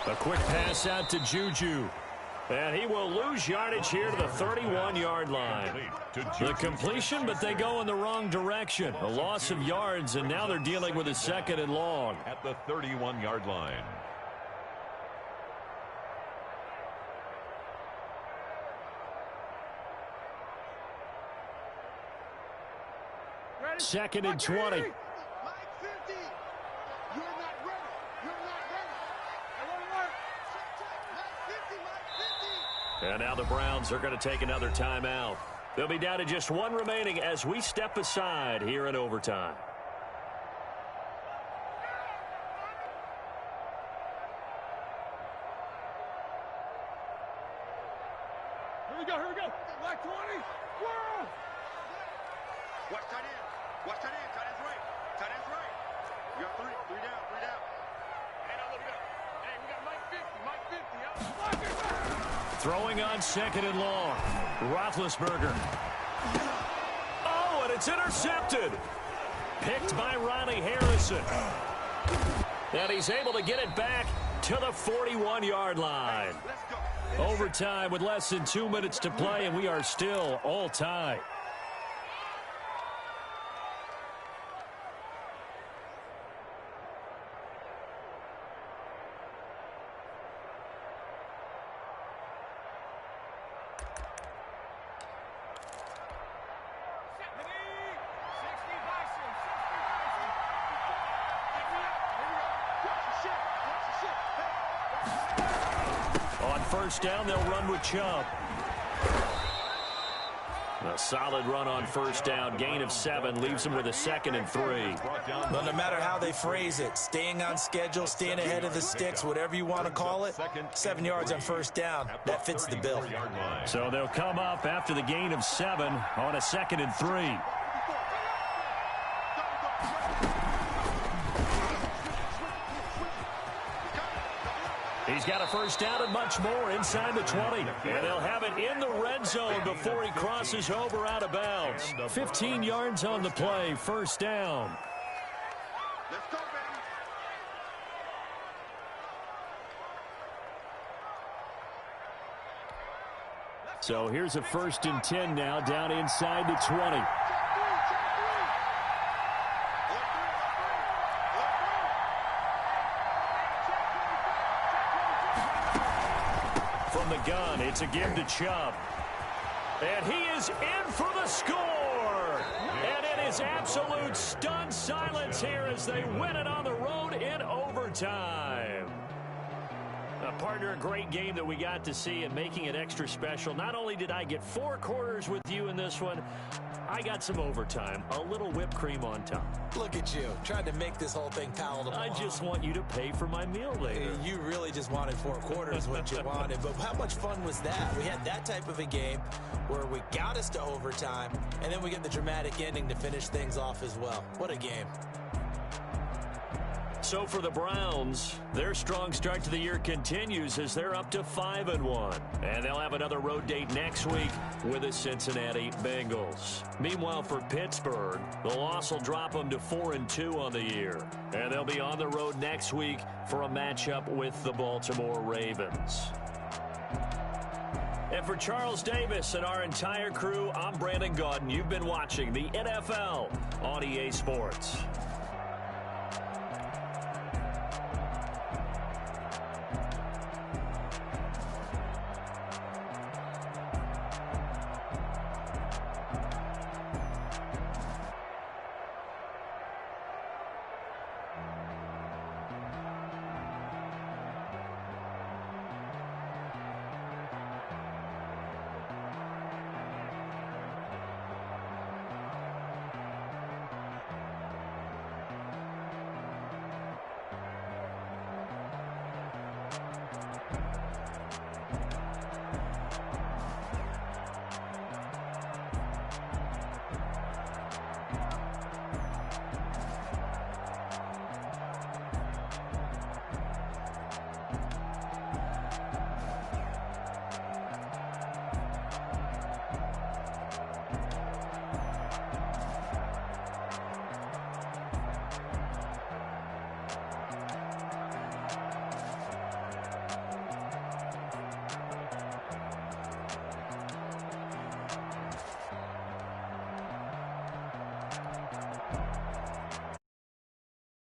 Speaker 1: A quick pass out to Juju. And he will lose yardage here to the 31-yard line. The completion, but they go in the wrong direction. A loss of yards, and now they're dealing with a 2nd and long.
Speaker 3: At the 31-yard line.
Speaker 5: Ready?
Speaker 1: 2nd and 20. And now the Browns are going to take another timeout. They'll be down to just one remaining as we step aside here in overtime.
Speaker 5: Here we go, here we go. Black 20. Whoa! Watch tight end. Watch tight end. Tight end's right. Tight end's right. We got three. Three down. Three down. Hey, now look at that. Hey, we got Mike 50. Mike 50. Block it.
Speaker 1: Throwing on second and long. Roethlisberger. Oh, and it's intercepted. Picked by Ronnie Harrison. And he's able to get it back to the 41-yard line.
Speaker 5: Let's go.
Speaker 1: Overtime with less than 2 minutes to play, and we are still all tied. On first down, they'll run with Chubb. A solid run on first down. Gain of 7 leaves him with a 2nd and 3.
Speaker 2: But no matter how they phrase it, staying on schedule, staying ahead of the sticks, whatever you want to call it, 7 yards on first down, that fits the bill.
Speaker 1: So they'll come up after the gain of 7 on a 2nd and 3. He's got a first down and much more inside the 20. And they'll have it in the red zone before he crosses over out of bounds. 15 yards on the play, first down.
Speaker 5: Let's go, baby.
Speaker 1: So here's a 1st and 10 now down inside the 20. From the gun, it's a give to Chubb. And he is in for the score. And it is absolute stunned silence here as they win it on the road in overtime. Partner, a great game that we got to see and making it extra special. Not only did I get 4 quarters with you in this one, I got some overtime, a little whipped cream on top.
Speaker 2: Look at you, trying to make this whole thing palatable.
Speaker 1: I just want you to pay for my meal later.
Speaker 2: You really just wanted 4 quarters, what you wanted. But how much fun was that? We had that type of a game where we got us to overtime, and then we get the dramatic ending to finish things off as well. What a game.
Speaker 1: So for the Browns, their strong start to the year continues as they're up to 5-1. And they'll have another road date next week with the Cincinnati Bengals. Meanwhile, for Pittsburgh, the loss will drop them to 4-2 on the year. And they'll be on the road next week for a matchup with the Baltimore Ravens. And for Charles Davis and our entire crew, I'm Brandon Gaudin. You've been watching the NFL on EA Sports.